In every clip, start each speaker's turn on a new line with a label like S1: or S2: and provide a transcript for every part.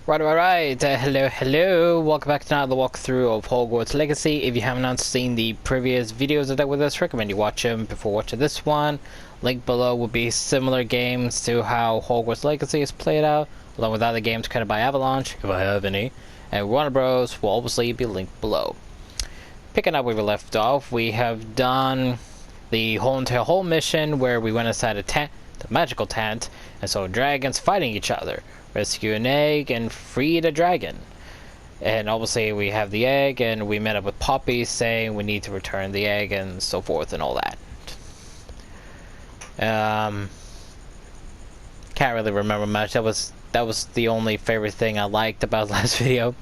S1: Right. Hello. Welcome back to another walkthrough of Hogwarts Legacy. If you have not seen the previous videos of that with us, recommend you watch them before watching this one. Link below will be similar games to how Hogwarts Legacy is played out, along with other games created by Avalanche, if I have any. And Warner Bros. Will obviously be linked below. Picking up where we left off, we have done the whole mission where we went inside a tent, the magical tent, and saw dragons fighting each other. Rescue an egg and free the dragon. And obviously we have the egg, and we met up with Poppy saying we need to return the egg and so forth and all that. Can't really remember much. That was the only favorite thing I liked about the last video.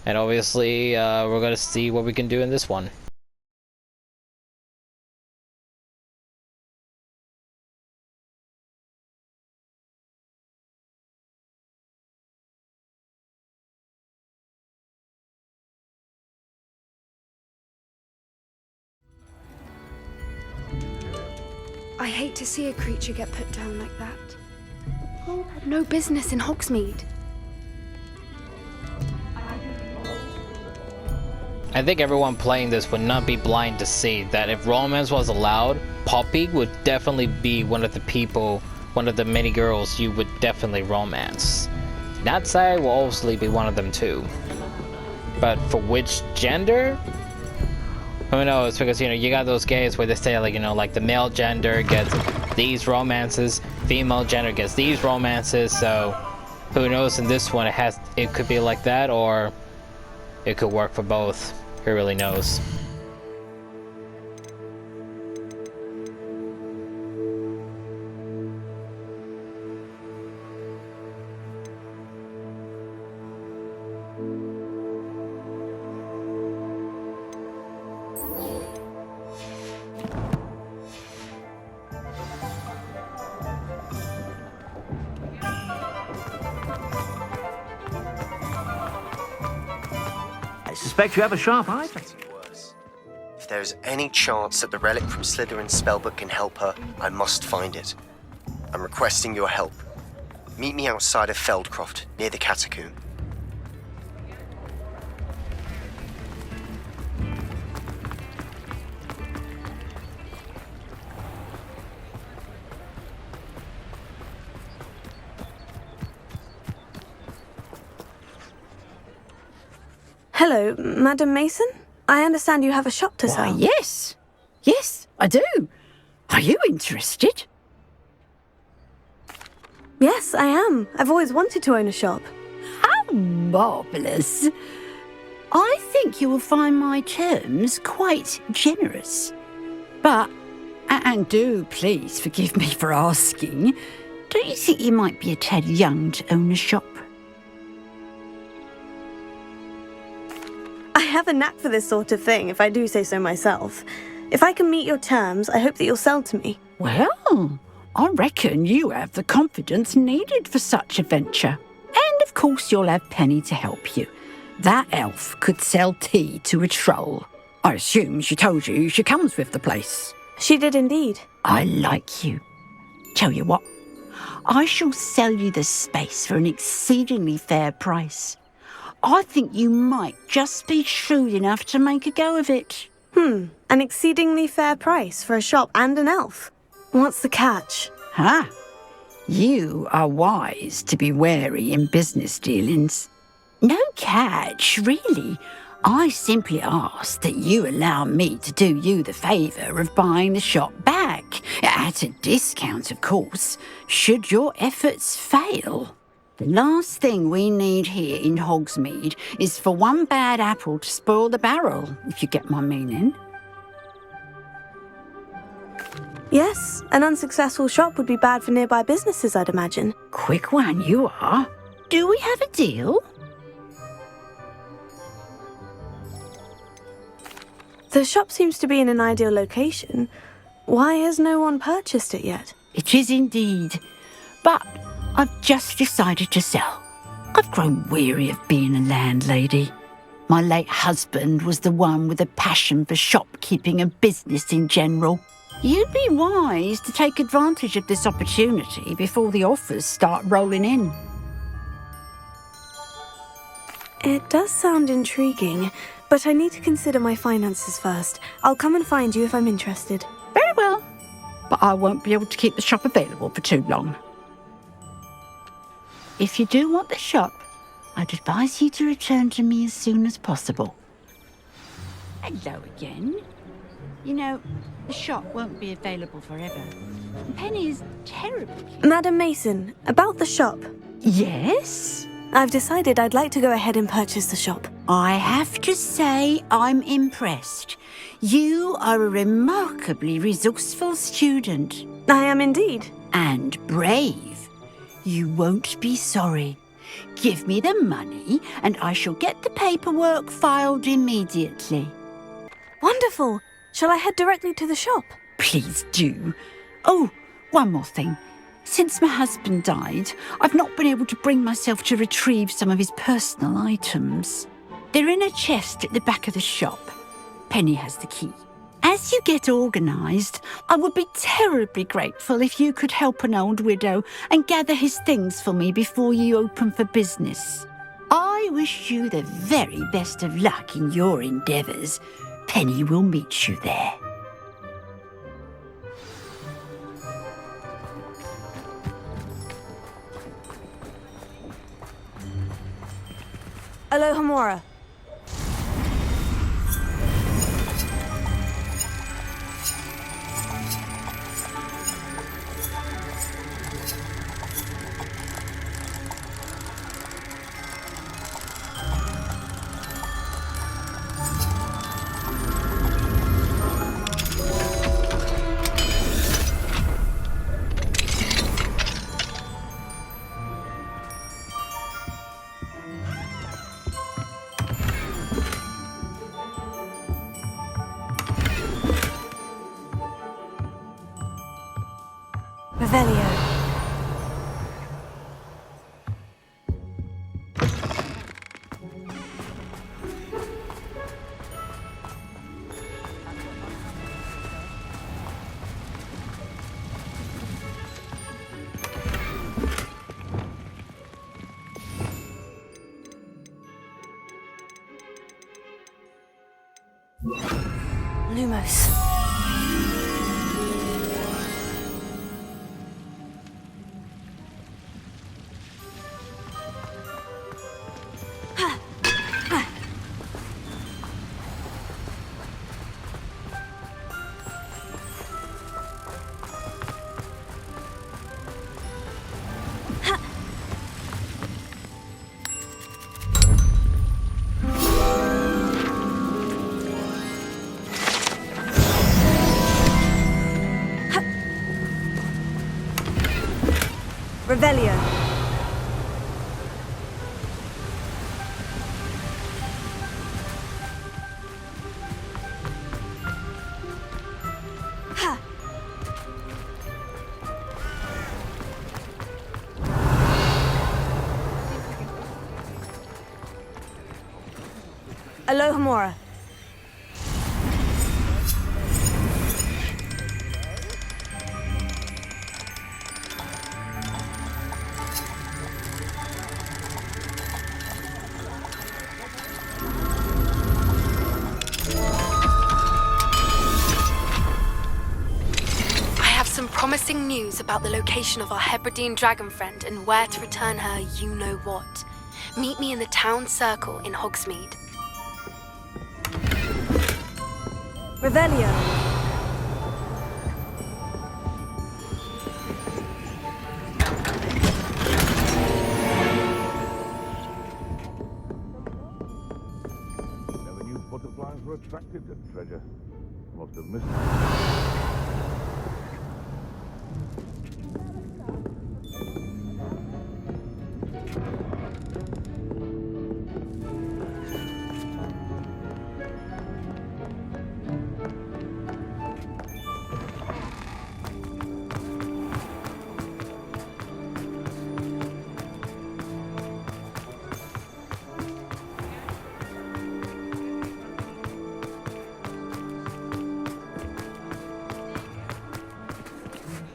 S1: And obviously we're gonna see what we can do in this one.
S2: I hate to see a creature get put down like that. Paul had no business in Hogsmeade.
S1: I think everyone playing this would not be blind to see that if romance was allowed, Poppy would definitely be one of the many girls you would definitely romance. Natsai will obviously be one of them too. But for which gender? Who knows, because you got those gays where they say like the male gender gets these romances, female gender gets these romances, so who knows, in this one it could be like that, or it could work for both. Who really knows?
S3: I suspect you have a sharp eye.
S4: Worse. If there is any chance that the relic from Slytherin's spellbook can help her, I must find it. I'm requesting your help. Meet me outside of Feldcroft, near the catacomb.
S2: Hello, Madam Mason? I understand you have a shop to
S5: Why,
S2: sell.
S5: yes. Yes, I do. Are you interested?
S2: Yes, I am. I've always wanted to own a shop.
S5: How marvellous. I think you will find my terms quite generous. But, and do please forgive me for asking, don't you think you might be a tad young to own a shop?
S2: I have a knack for this sort of thing, if I do say so myself. If I can meet your terms, I hope that you'll sell to me.
S5: Well, I reckon you have the confidence needed for such a venture. And of course you'll have Penny to help you. That elf could sell tea to a troll. I assume she told you she comes with the place.
S2: She did indeed.
S5: I like you. Tell you what, I shall sell you the space for an exceedingly fair price. I think you might just be shrewd enough to make a go of it.
S2: An exceedingly fair price for a shop and an elf. What's the catch?
S5: Ah, you are wise to be wary in business dealings. No catch, really. I simply ask that you allow me to do you the favour of buying the shop back, at a discount, of course, should your efforts fail. The last thing we need here in Hogsmeade is for one bad apple to spoil the barrel, if you get my meaning.
S2: Yes, an unsuccessful shop would be bad for nearby businesses, I'd imagine.
S5: Quick one you are. Do we have a deal?
S2: The shop seems to be in an ideal location. Why has no one purchased it yet?
S5: It is indeed. But I've just decided to sell. I've grown weary of being a landlady. My late husband was the one with a passion for shopkeeping and business in general. You'd be wise to take advantage of this opportunity before the offers start rolling in.
S2: It does sound intriguing, but I need to consider my finances first. I'll come and find you if I'm interested.
S5: Very well. But I won't be able to keep the shop available for too long. If you do want the shop, I'd advise you to return to me as soon as possible. Hello again. You know, the shop won't be available forever. Penny is terribly...
S2: Madam Mason, about the shop.
S5: Yes?
S2: I've decided I'd like to go ahead and purchase the shop.
S5: I have to say I'm impressed. You are a remarkably resourceful student.
S2: I am indeed.
S5: And brave. You won't be sorry. Give me the money and I shall get the paperwork filed immediately.
S2: Wonderful. Shall I head directly to the shop?
S5: Please do. Oh, one more thing. Since my husband died, I've not been able to bring myself to retrieve some of his personal items. They're in a chest at the back of the shop. Penny has the key. As you get organised, I would be terribly grateful if you could help an old widow and gather his things for me before you open for business. I wish you the very best of luck in your endeavours. Penny will meet you there.
S2: Alohomora. Revelio. Lumos. Revelio. Ha. Alohomora. Some promising news about the location of our Hebridean dragon friend and where to return her you-know-what. Meet me in the town circle in Hogsmeade. Revelio.
S3: Never knew butterflies were attracted to treasure. Must have missed it.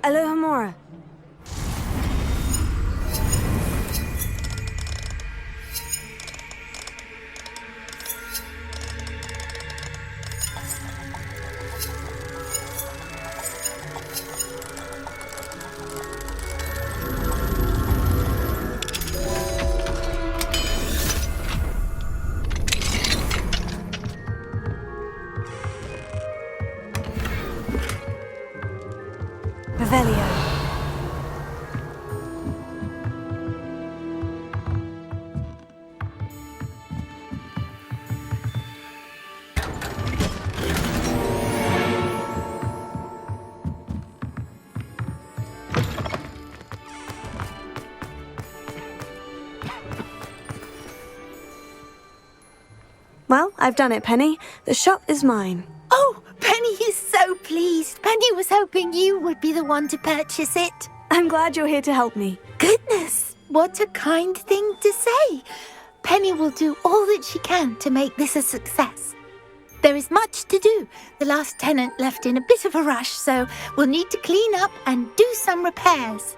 S2: Alohomora.
S6: Well, I've done it, Penny. The shop is mine.
S7: Oh, Penny is so pleased. Penny was hoping you would be the one to purchase it.
S6: I'm glad you're here to help me.
S7: Goodness, what a kind thing to say. Penny will do all that she can to make this a success. There is much to do. The last tenant left in a bit of a rush, so we'll need to clean up and do some repairs.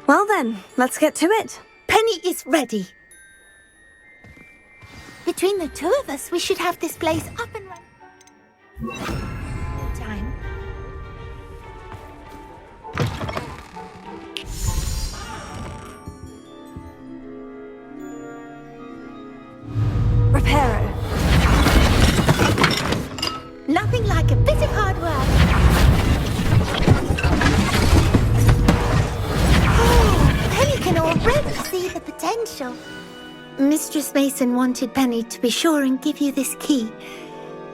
S6: Well then, let's get to it.
S7: Penny is ready. Between the two of us, we should have this place up and running. Time.
S6: Reparo.
S7: Nothing like a bit of hard work. Oh, Penny can already see the potential. Mistress Mason wanted Penny to be sure and give you this key.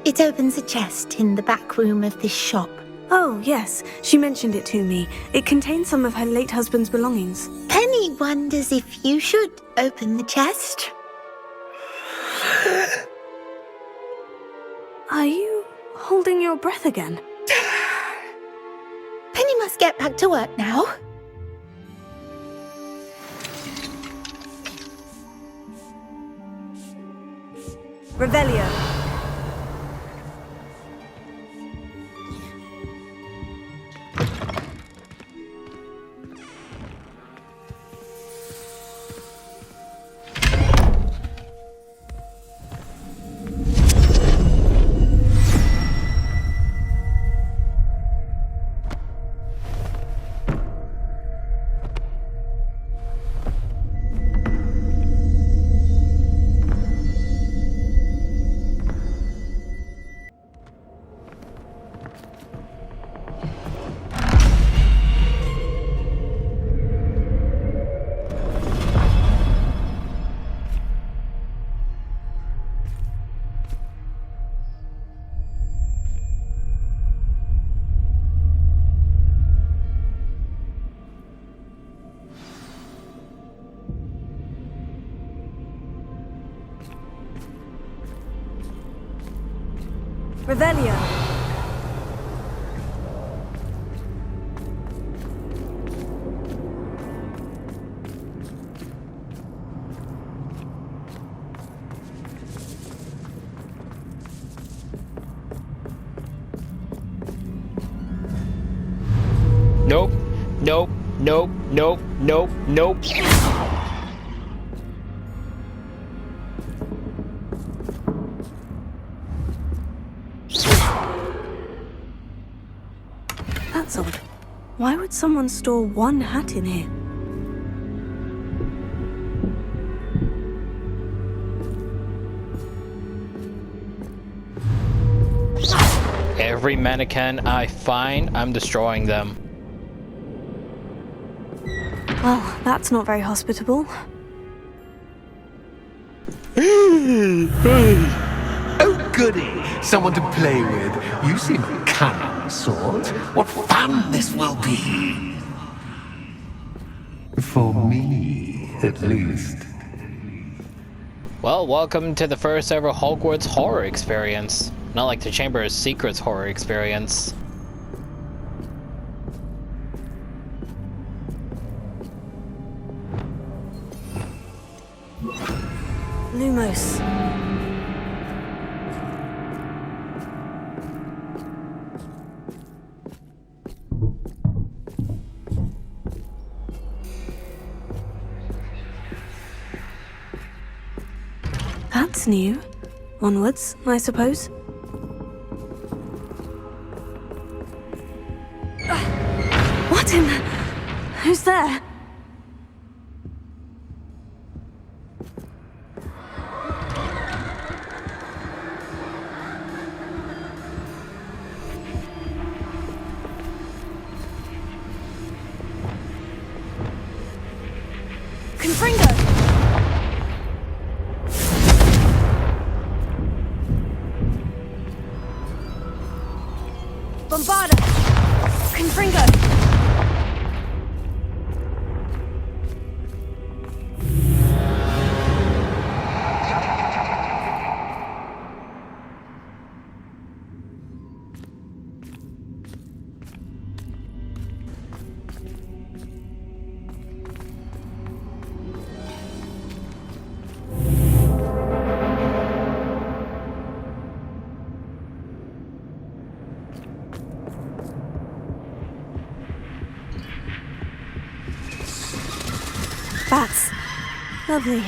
S7: It opens a chest in the back room of this shop.
S6: Oh, yes. She mentioned it to me. It contains some of her late husband's belongings.
S7: Penny wonders if you should open the chest.
S6: Are you holding your breath again?
S7: Penny must get back to work now.
S6: Revelio. Revelio.
S1: Nope. Nope. Nope. Nope. Nope. Nope.
S6: That's odd. Why would someone store one hat in here?
S1: Every mannequin I find, I'm destroying them.
S6: Well, that's not very hospitable.
S8: Oh, goody! Someone to play with. You seem a cunning sort. What fun this will be! For me, at least.
S1: Well, welcome to the first ever Hogwarts horror experience. Not like the Chamber of Secrets horror experience.
S6: Lumos. That's new. Onwards, I suppose. What in the... Who's there? Confringo! Bombarda! Confringo! That's lovely.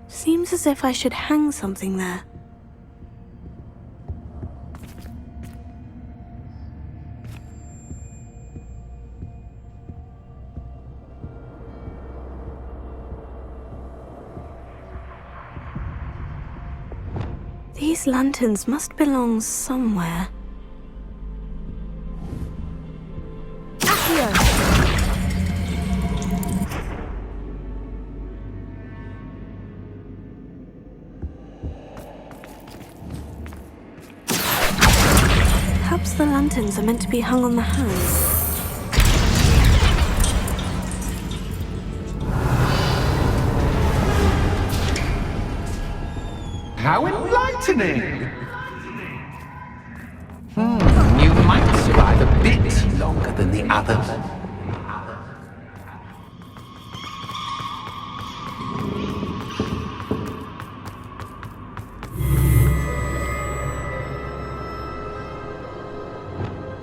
S6: Seems as if I should hang something there. These lanterns must belong somewhere. Accio! Perhaps the lanterns are meant to be hung on the hands.
S8: How enlightening! You might survive a bit longer than the others.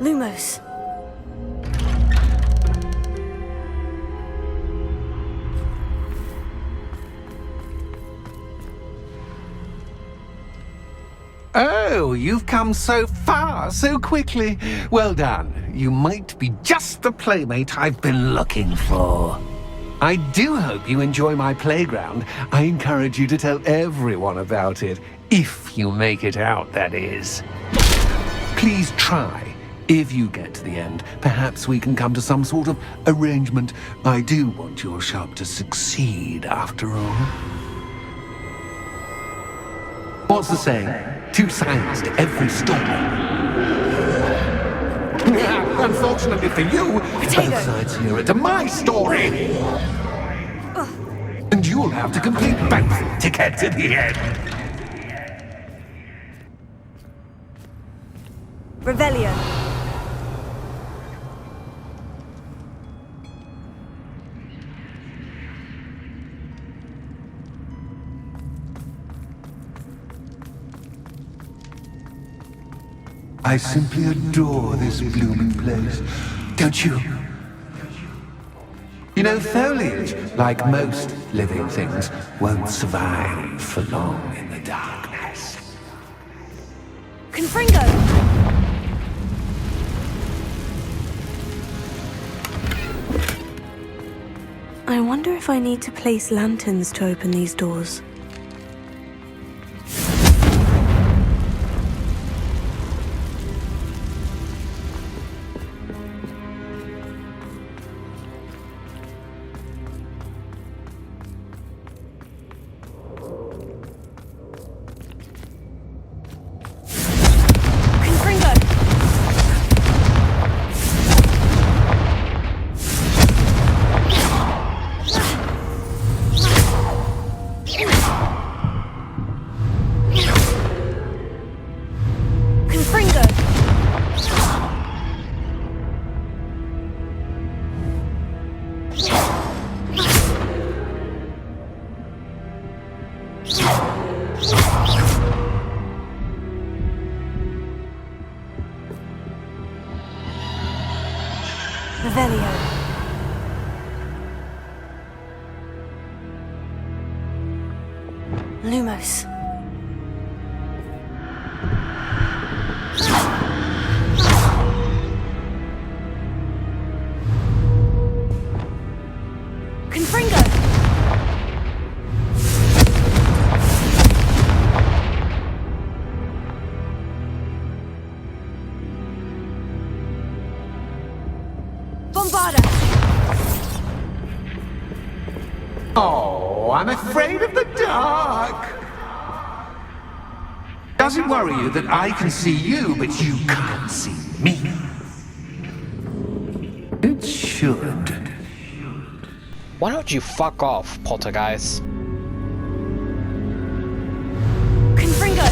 S6: Lumos.
S8: Oh, you've come so far so quickly. Well done. You might be just the playmate I've been looking for. I do hope you enjoy my playground. I encourage you to tell everyone about it. If you make it out, that is. Please try. If you get to the end, perhaps we can come to some sort of arrangement. I do want your shop to succeed, after all. What's the saying? 2 sides to every story. Unfortunately for you, both sides here are to my story. And you'll have to complete both to get to the end.
S6: Revelio.
S8: I simply adore this blooming place, don't you? You know, foliage, like most living things, won't survive for long in the darkness.
S6: Confringo! I wonder if I need to place lanterns to open these doors. Revelio. Lumos. Confringo. Bombarda.
S8: Oh, I'm afraid of the dark. Does it worry you that I can see you, but you can't see me? It should.
S1: Why don't you fuck off, poltergeist?
S6: Confringo.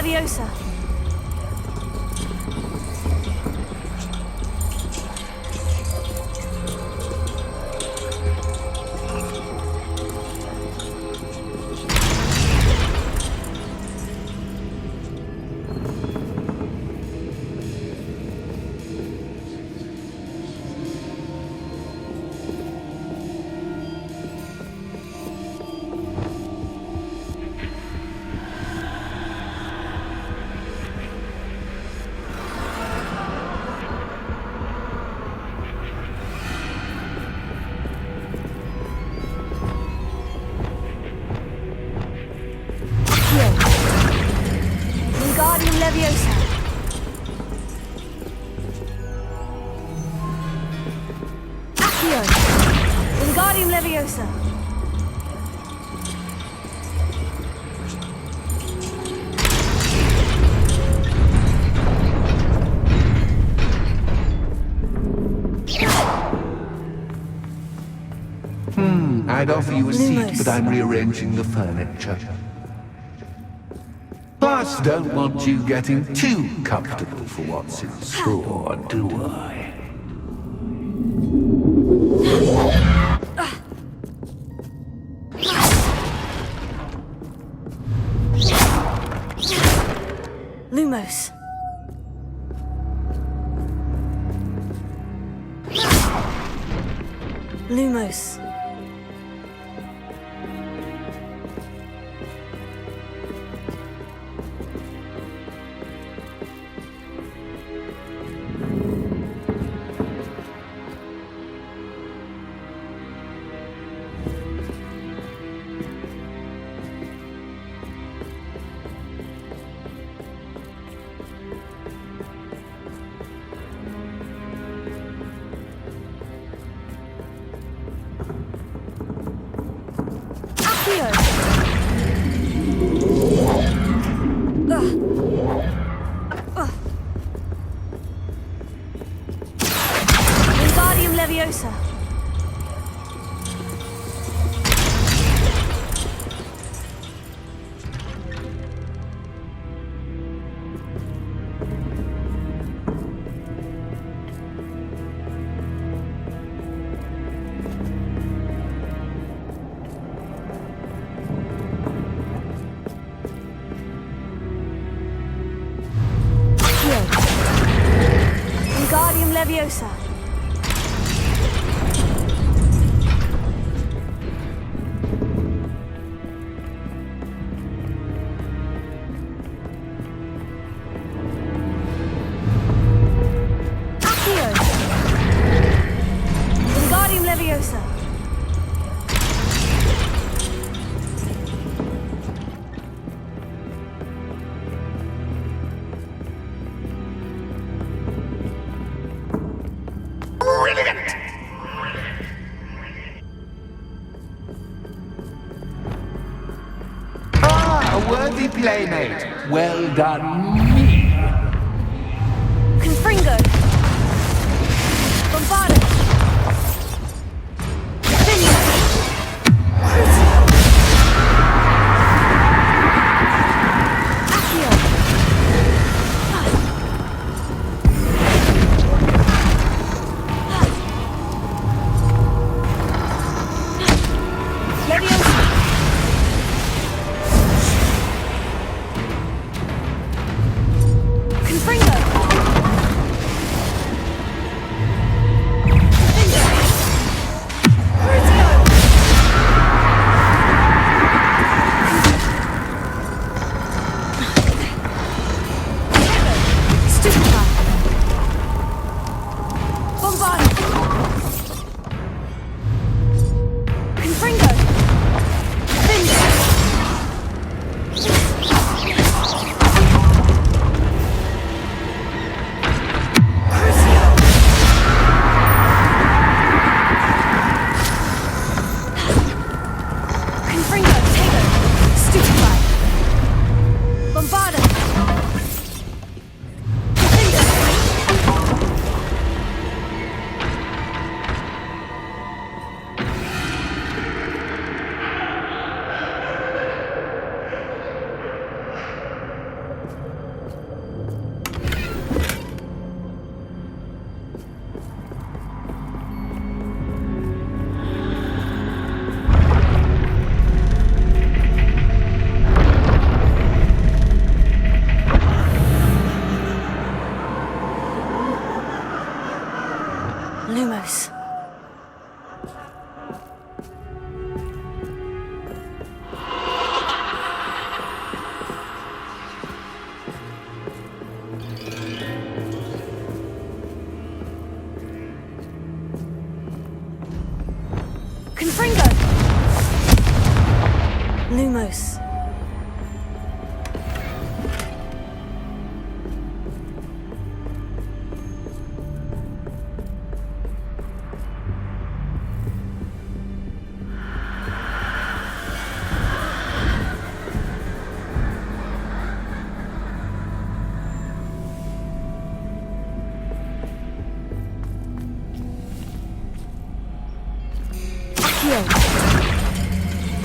S6: Leviosa. Wingardium Leviosa. Accio. Wingardium Leviosa.
S8: I'd offer you a seat,
S6: Lumos.
S8: but I'm rearranging the furniture. Plus, don't want you getting too comfortable for what's in store, do I?
S6: Lumos. Lumos. Wingardium Leviosa. Wingardium Leviosa. Accio. Wingardium Leviosa.
S8: Ah, a worthy playmate. Well done, me.
S6: Confringo. Bombarda. Finio. Crucio. Accio. Leviosa. Confringo. Lumos.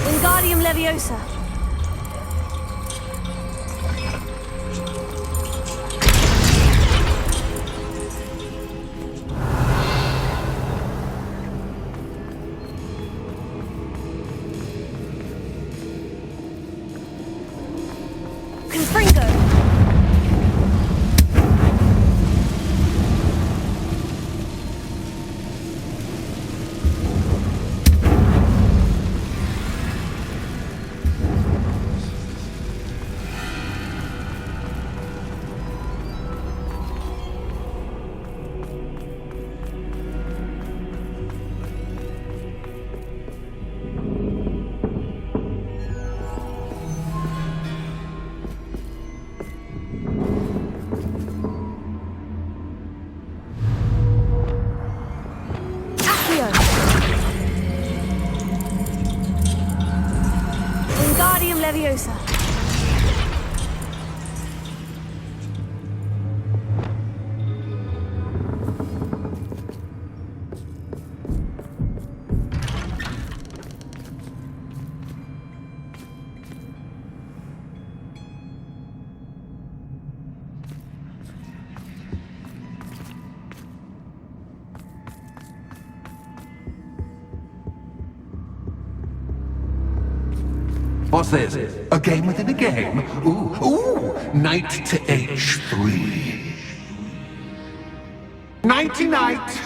S6: Wingardium Leviosa. Confringo. Wingardium Leviosa.
S8: What's this? A game within a game? Ooh, knight to H3. Nighty-night!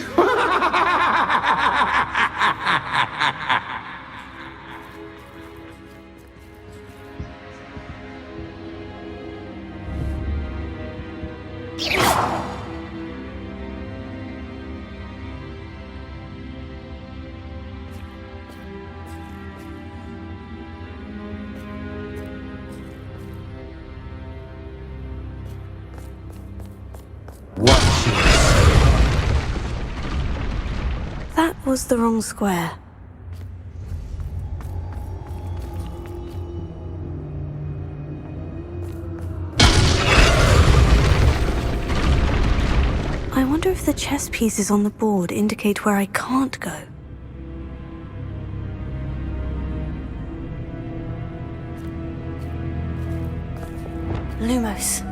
S6: That was the wrong square. I wonder if the chess pieces on the board indicate where I can't go. Lumos.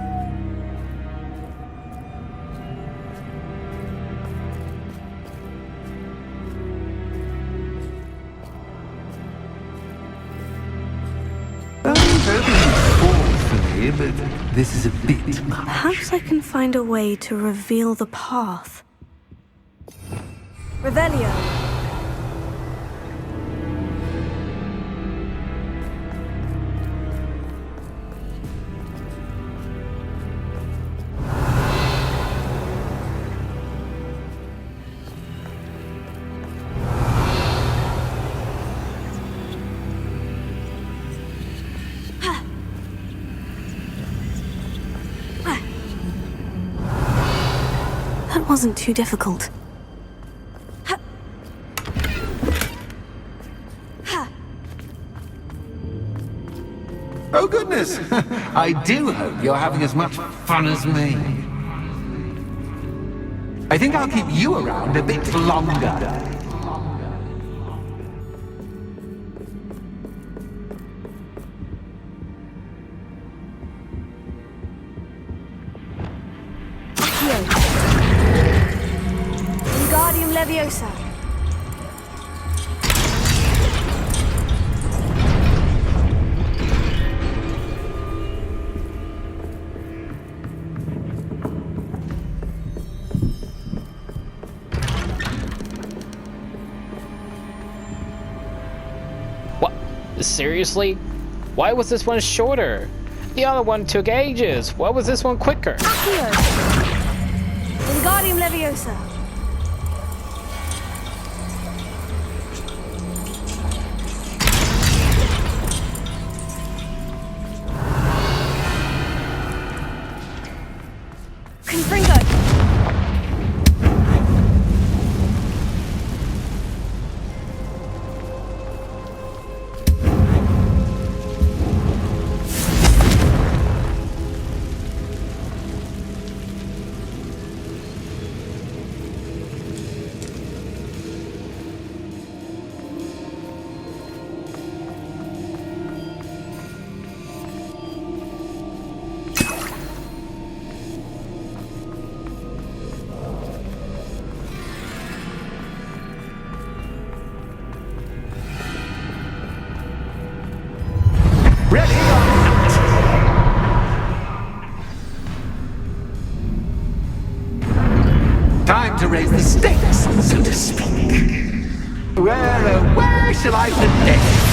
S8: But this is a bit much.
S6: Perhaps I can find a way to reveal the path. Revelio. That wasn't too difficult.
S8: Oh goodness! I do hope you're having as much fun as me. I think I'll keep you around a bit longer.
S6: Wingardium Leviosa.
S1: What? Seriously? Why was this one shorter? The other one took ages. Why was this one quicker?
S6: Accio. Wingardium Leviosa.
S8: Where shall I put this?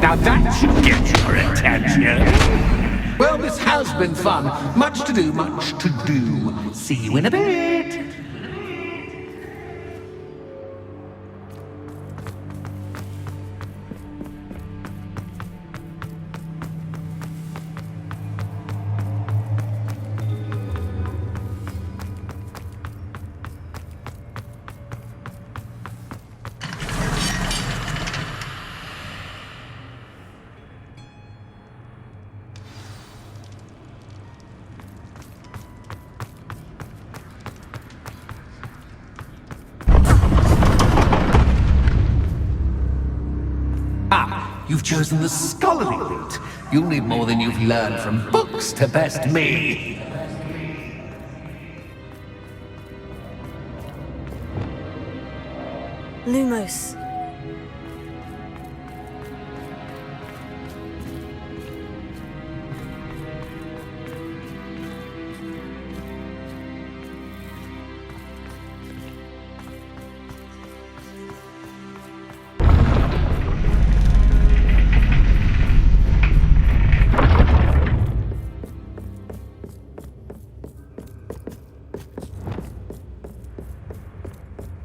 S8: Now that should get your attention. Well, this has been fun. Much to do, much to do. See you in a bit. You've chosen the scholarly route. You'll need more than you've learned from books to best me.
S6: Lumos.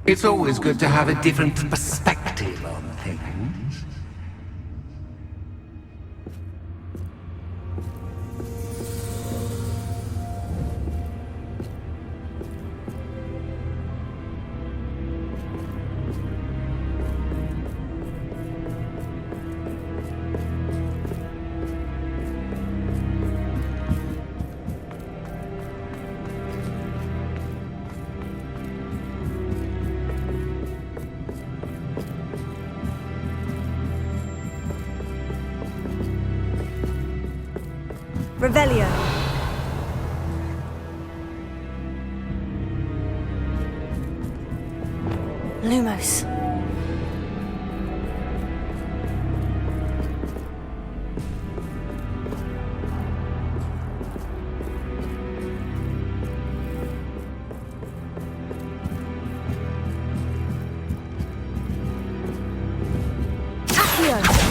S8: It's always good to have a different perspective on things.
S6: Revelio. Lumos. Accio.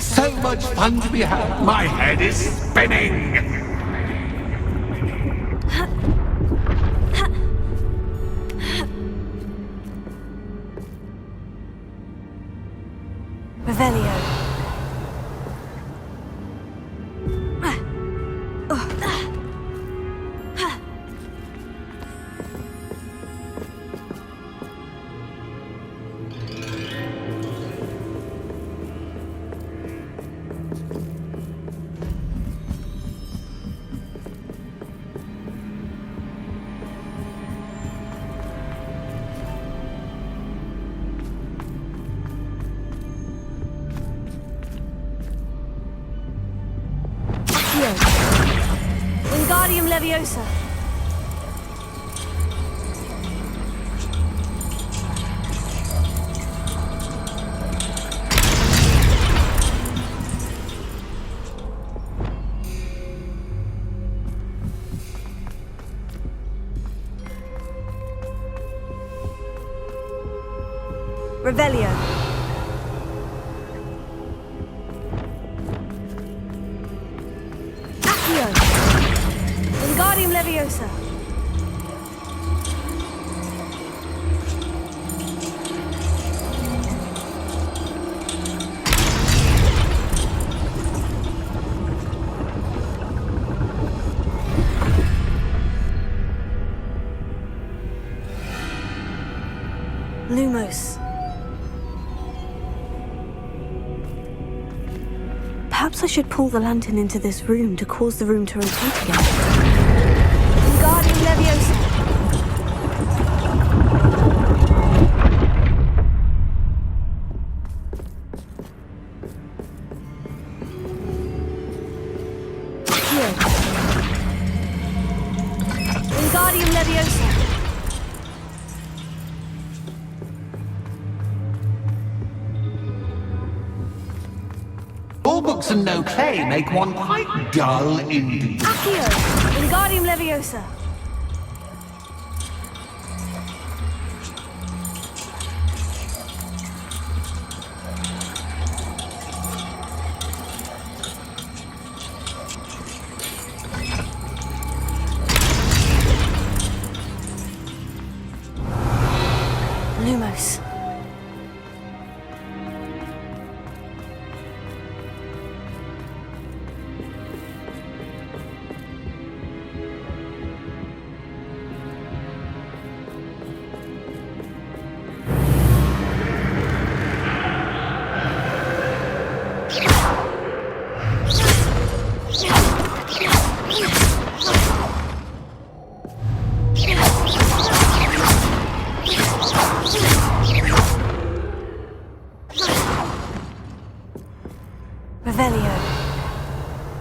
S8: So much fun to be had. My head is spinning.
S6: Revelio. Wingardium Leviosa. Revelio. Accio. Wingardium Leviosa. Lumos. Perhaps I should pull the lantern into this room to cause the room to rotate again. Wingardium Leviosa. Accio. Wingardium Leviosa.
S8: All books and no play make one quite dull indeed.
S6: Accio. Wingardium Leviosa. Lumos. Revelio.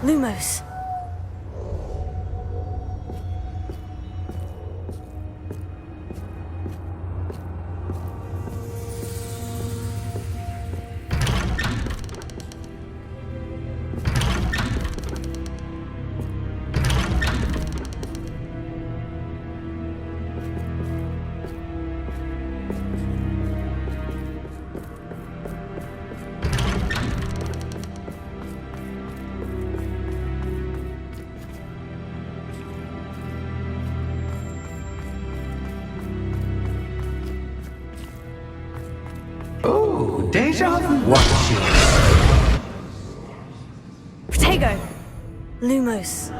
S6: Lumos.
S8: Oh, deja vu. Watch it.
S6: Protego. Lumos.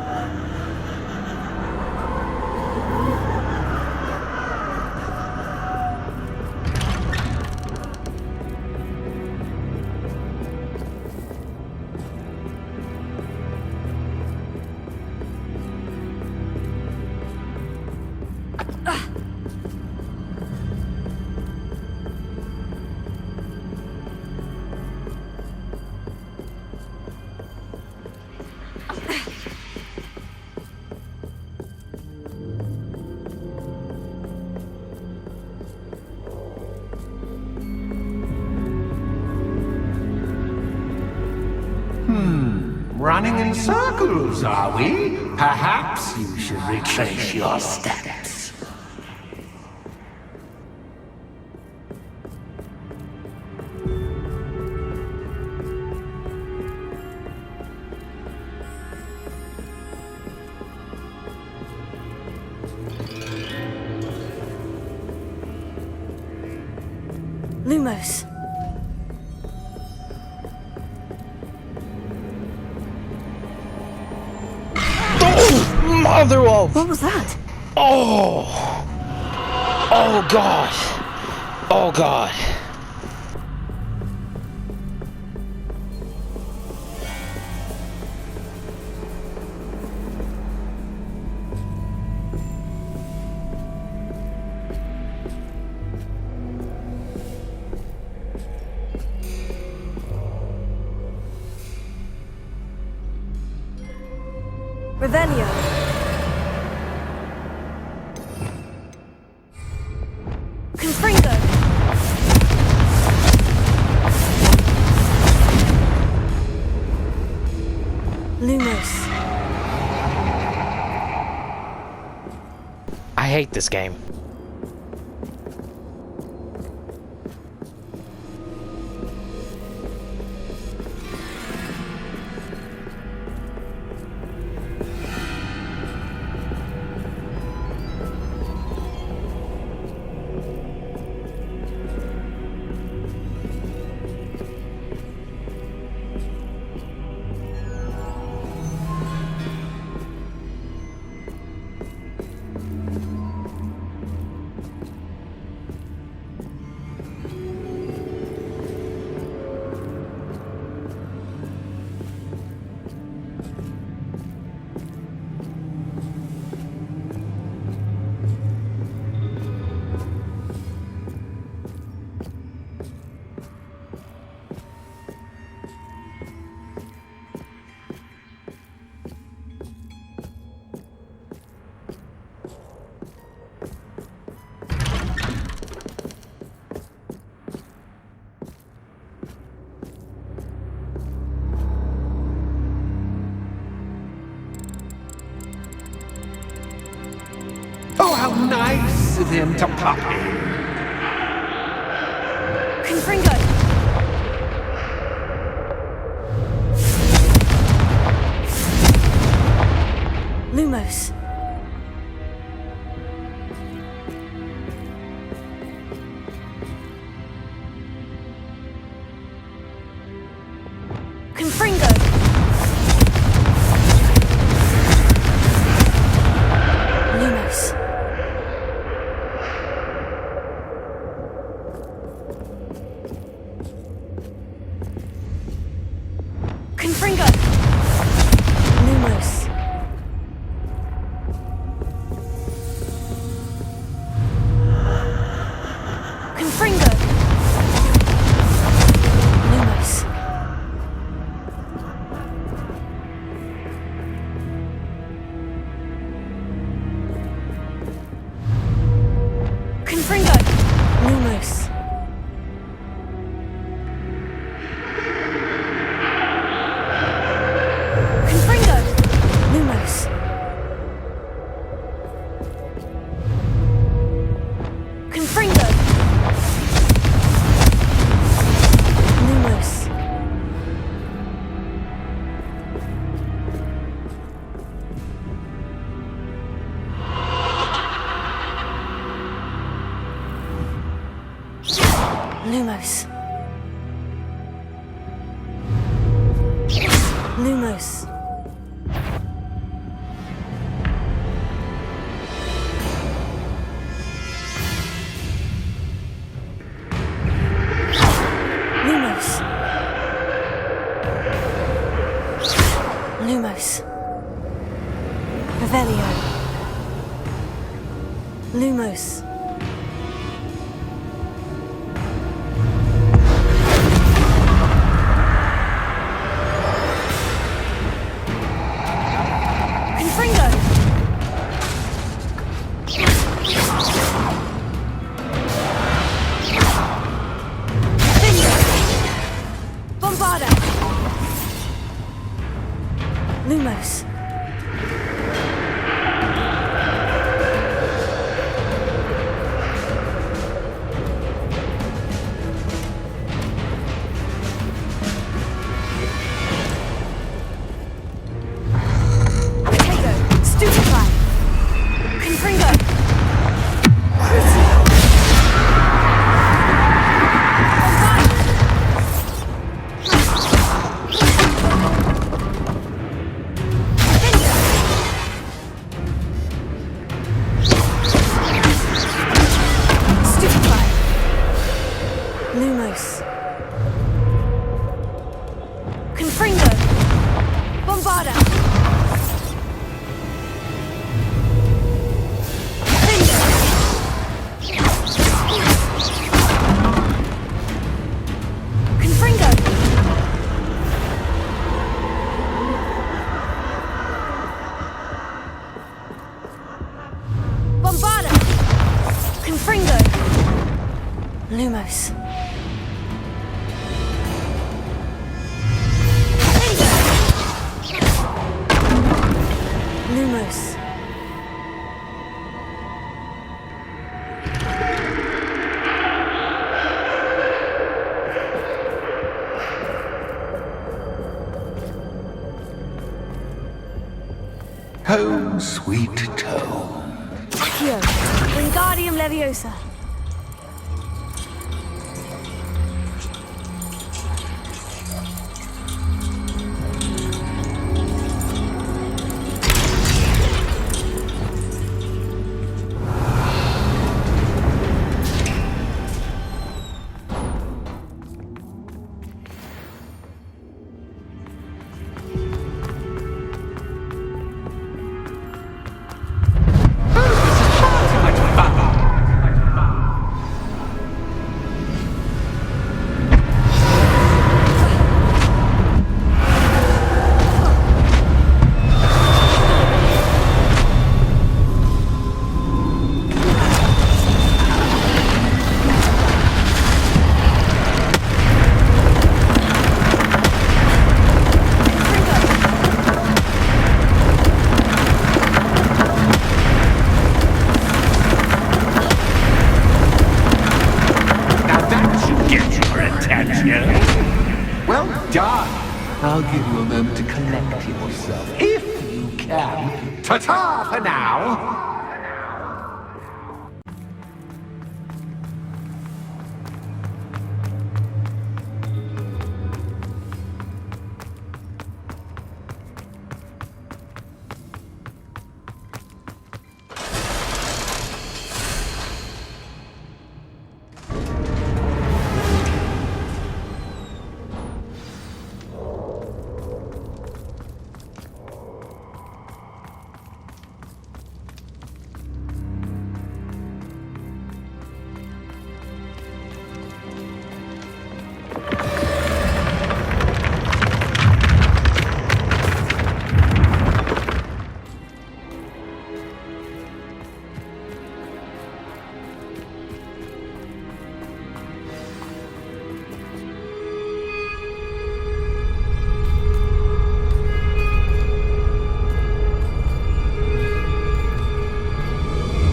S8: Running in circles, are we? Perhaps you should retrace your steps.
S6: Lumos.
S1: Mother of!
S6: What was that?
S1: Oh! Oh god! Oh god!
S6: Revelio. Confringo. Lumos.
S1: I hate this game.
S8: nice of him to pop in.
S6: Confringo! Lumos. Confringo! Lumos. Confringo! Lumos. Confringo! Lumos. Confringo! Lumos. Confringo! Lumos. Confringo! Lumos. Lumos. Lumos. Lumos. Lumos. Revelio. Lumos. Confringo! Bingo! Bombarda! Lumos. Potato! Stupefy! Confringo! Crucio! Bombarda! Bingo! Stupefy! Lumos. Confringo! Bombarda! Bingo! Confringo! Bombarda! Confringo! Lumos. Bingo! Lumos.
S8: Home sweet home.
S6: Accio. Wingardium Leviosa.
S8: Far too much fun. Ta-ta for now!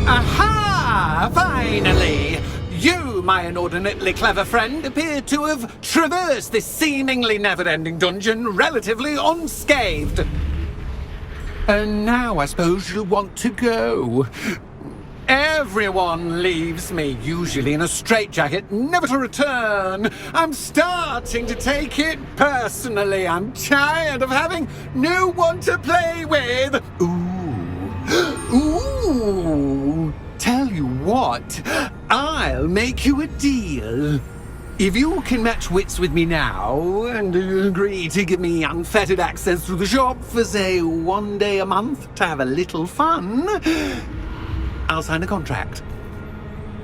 S8: Aha! Finally! You, my inordinately clever friend, appear to have traversed this seemingly never-ending dungeon relatively unscathed. And now I suppose you'll want to go. Everyone leaves me, usually in a straitjacket, never to return. I'm starting to take it personally. I'm tired of having no one to play with. Ooh, tell you what, I'll make you a deal. If you can match wits with me now and agree to give me unfettered access to the shop for, say, 1 day a month to have a little fun, I'll sign a contract.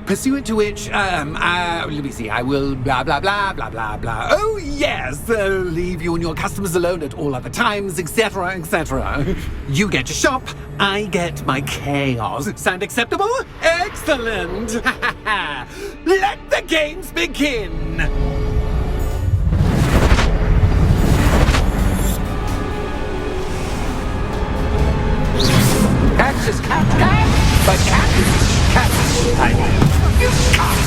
S8: Pursuant to which, let me see, I will blah, blah, blah, blah, blah, blah. Oh, yes, leave you and your customers alone at all other times, etc., etc. You get your shop, I get my chaos. Sound acceptable? Excellent! Let the games begin! Catch is cat, but cat is cat. You can't.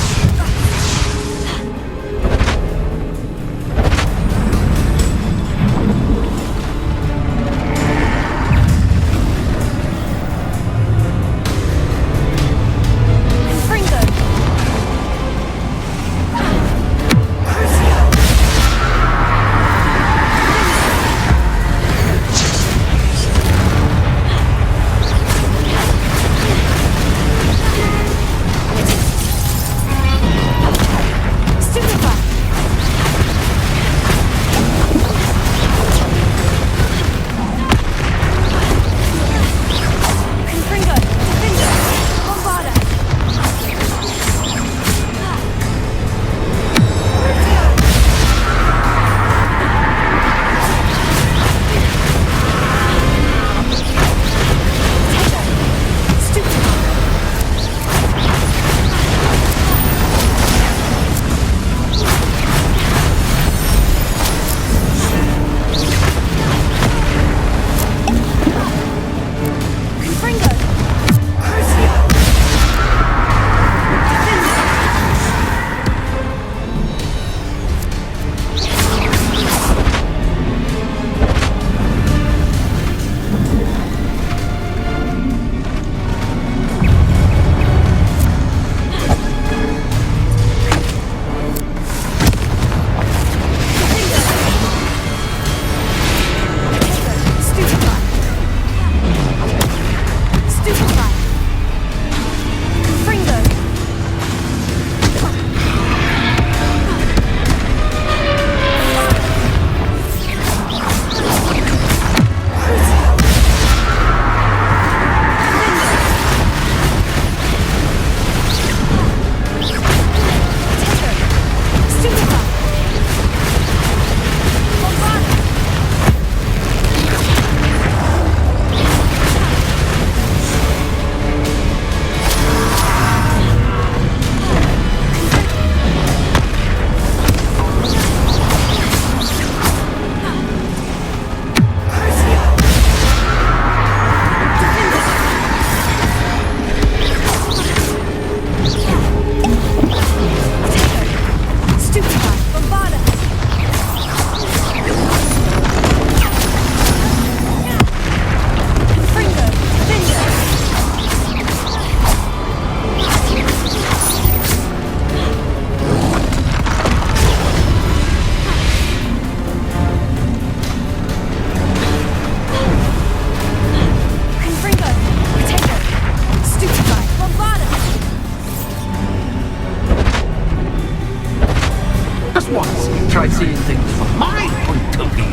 S8: by seeing things from my point of view.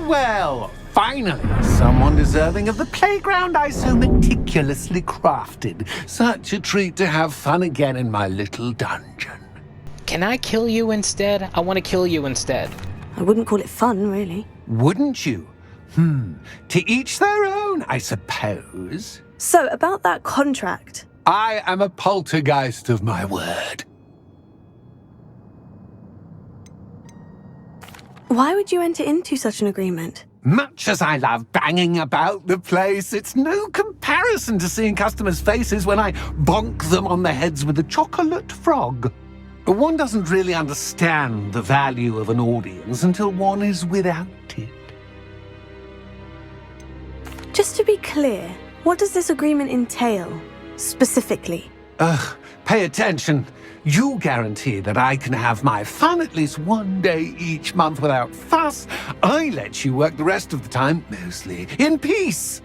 S8: Well, finally, someone deserving of the playground I so meticulously crafted. Such a treat to have fun again in my little dungeon.
S1: Can I kill you instead? I want to kill you instead.
S6: I wouldn't call it fun, really.
S8: Wouldn't you? To each their own, I suppose.
S6: So, about that contract.
S8: I am a poltergeist of my word.
S6: Why would you enter into such an agreement?
S8: Much as I love banging about the place, it's no comparison to seeing customers' faces when I bonk them on the heads with a chocolate frog. One doesn't really understand the value of an audience until one is without it.
S6: Just to be clear, what does this agreement entail, specifically?
S8: Pay attention. You guarantee that I can have my fun at least one day each month without fuss. I let you work the rest of the time, mostly in peace.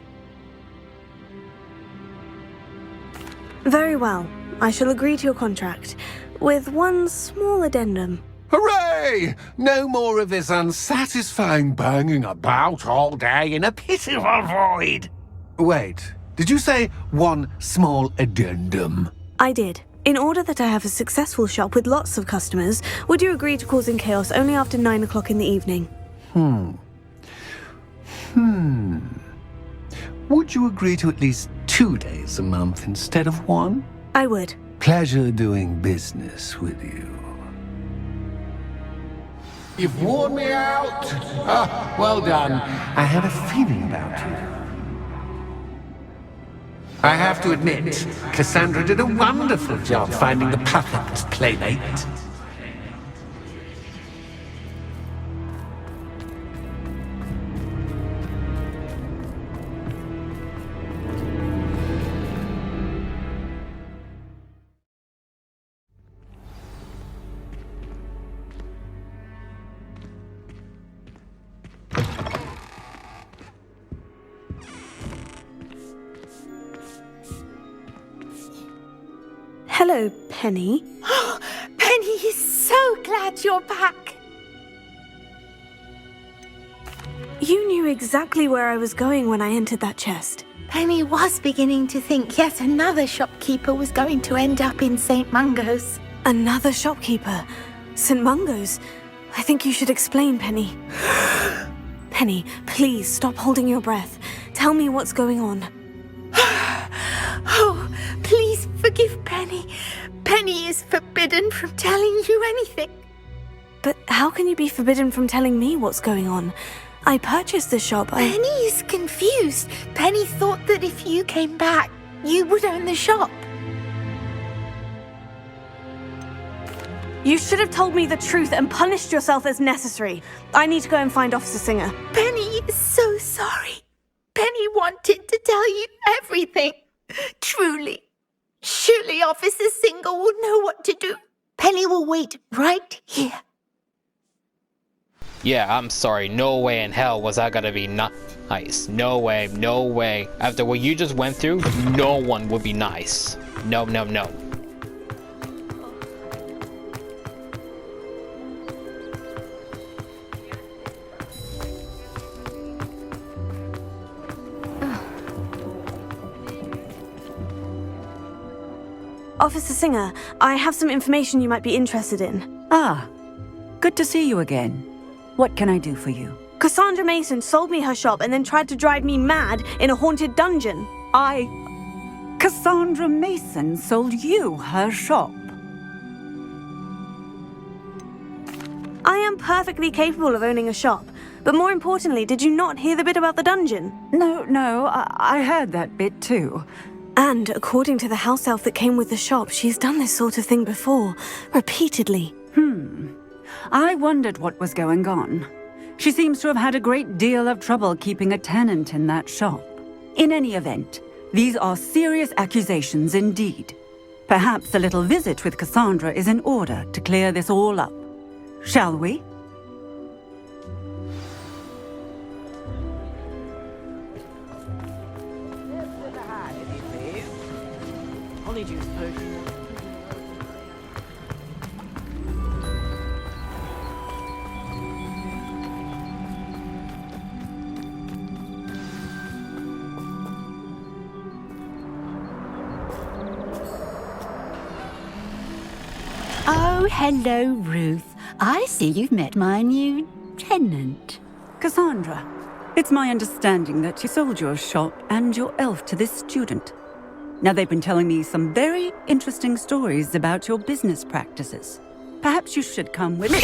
S6: Very well. I shall agree to your contract, with one small addendum.
S8: Hooray! No more of this unsatisfying banging about all day in a pitiful void. Wait, did you say one small addendum?
S6: I did. In order that I have a successful shop with lots of customers, would you agree to causing chaos only after 9 o'clock in the evening?
S8: Would you agree to at least 2 days a month instead of one?
S6: I would.
S8: Pleasure doing business with you. You've worn me out. Well done. I had a feeling about you. I have to admit, Cassandra did a wonderful job finding the perfect playmate.
S6: Hello, Penny.
S7: Penny is so glad you're back.
S6: You knew exactly where I was going when I entered that chest.
S7: Penny was beginning to think yet another shopkeeper was going to end up in St. Mungo's.
S6: Another shopkeeper? St. Mungo's? I think you should explain, Penny. Penny, please stop holding your breath. Tell me what's going on.
S7: Oh, please forgive Penny. Penny is forbidden from telling you anything.
S6: But how can you be forbidden from telling me what's going on? I purchased this shop.
S7: Penny is confused. Penny thought that if you came back, you would own the shop.
S6: You should have told me the truth and punished yourself as necessary. I need to go and find Officer Singer.
S7: Penny is so sorry. Penny wanted to tell you everything. Truly. Surely Officer Singer will know what to do. Penny will wait right here.
S1: Yeah, I'm sorry. No way in hell was I gonna be nice. No way, no way. After what you just went through, no one would be nice. No, no, no.
S6: Officer Singer, I have some information you might be interested in.
S9: Ah, good to see you again. What can I do for you?
S6: Cassandra Mason sold me her shop and then tried to drive me mad in a haunted dungeon.
S9: Cassandra Mason sold you her shop.
S6: I am perfectly capable of owning a shop, but more importantly, did you not hear the bit about the dungeon?
S9: No, I heard that bit too.
S6: And according to the house elf that came with the shop, she's done this sort of thing before, repeatedly.
S9: I wondered what was going on. She seems to have had a great deal of trouble keeping a tenant in that shop. In any event, these are serious accusations indeed. Perhaps a little visit with Cassandra is in order to clear this all up. Shall we?
S5: Oh, hello, Ruth. I see you've met my new tenant.
S9: Cassandra, it's my understanding that you sold your shop and your elf to this student. Now, they've been telling me some very interesting stories about your business practices. Perhaps you should come with me.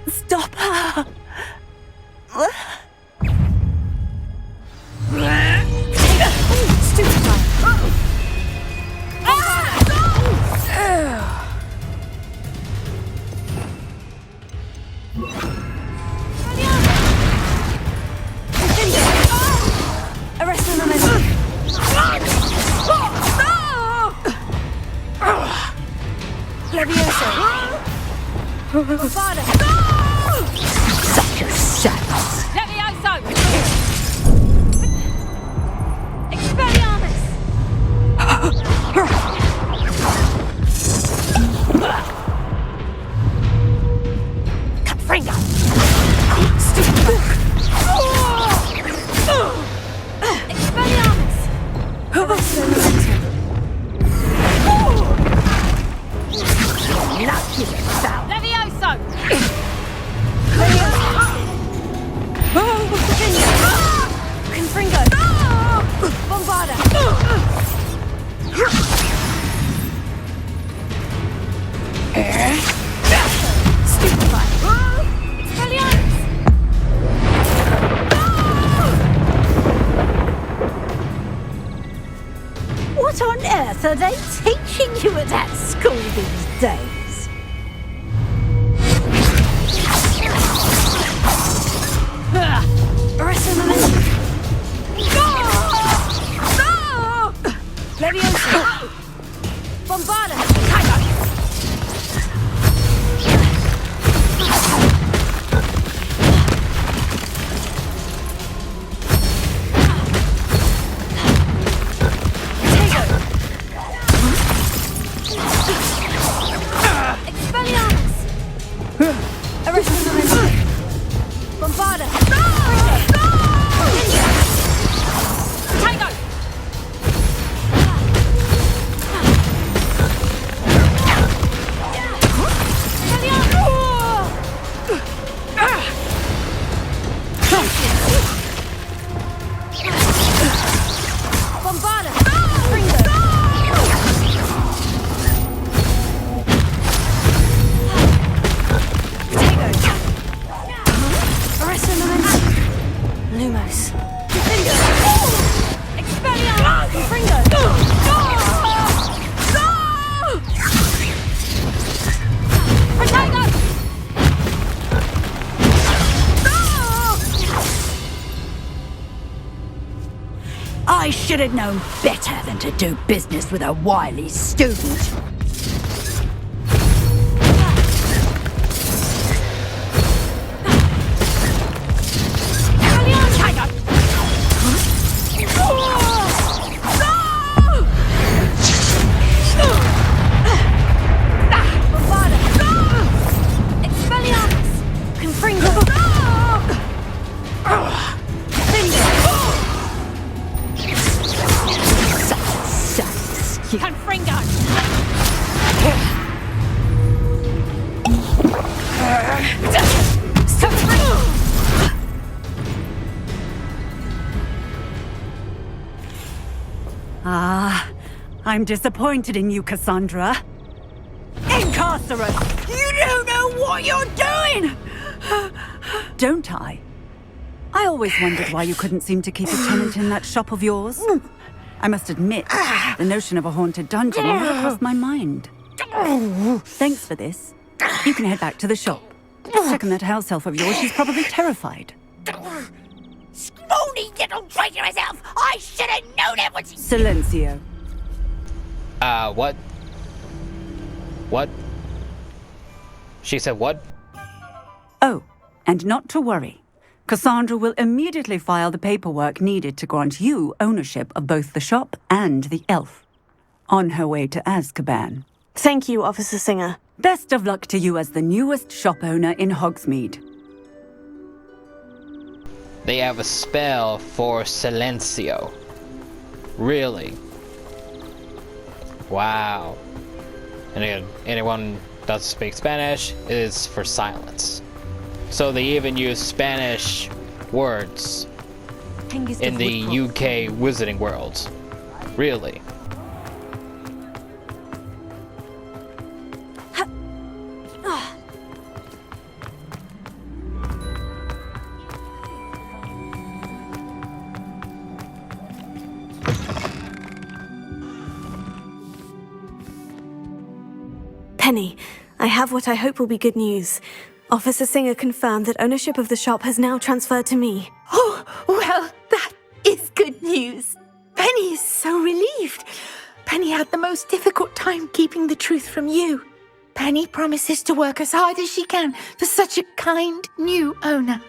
S6: Stop her! Stupid guy! Arrest him a minute! Levioso! Bavada!
S5: Such a savage.
S6: Levioso! Expelliarmus! Capringa! Stupid! Expelliarmus! Levioso! Confringo! Bombarda! Stupefy! Expelliarmus!
S5: What on earth are they teaching you at that school these days?
S6: Arrest him a minute! Levioso! Bombarda! Tiger! Expelliarmus! Arrest him a minute! Bombarda! Tiger! Bombarda! Ringo! Potato! Arrest him a minute! Lumos! Ringo! Expelliarmus! Ringo! Potato!
S5: I should have known better than to do business with a wily student.
S9: Ah, I'm disappointed in you, Cassandra. Incarcerate! You don't know what you're doing! Don't I? I always wondered why you couldn't seem to keep a tenant in that shop of yours. I must admit, the notion of a haunted dungeon never crossed my mind. Thanks for this. You can head back to the shop. Check on that house elf of yours, she's probably terrified.
S7: Scrawny little traitor herself! I should have known it was...
S9: Silencio.
S1: What? What? She said what?
S9: Oh, and not to worry. Cassandra will immediately file the paperwork needed to grant you ownership of both the shop and the elf. On her way to Azkaban.
S6: Thank you, Officer Singer.
S9: Best of luck to you as the newest shop owner in Hogsmeade.
S1: They have a spell for silencio. Really? Wow. And again, anyone doesn't speak Spanish is for silence. So they even use Spanish words in the UK Wizarding World. Really?
S6: Penny, I have what I hope will be good news. Officer Singer confirmed that ownership of the shop has now transferred to me.
S7: Oh, well, that is good news. Penny is so relieved. Penny had the most difficult time keeping the truth from you. Penny promises to work as hard as she can for such a kind new owner.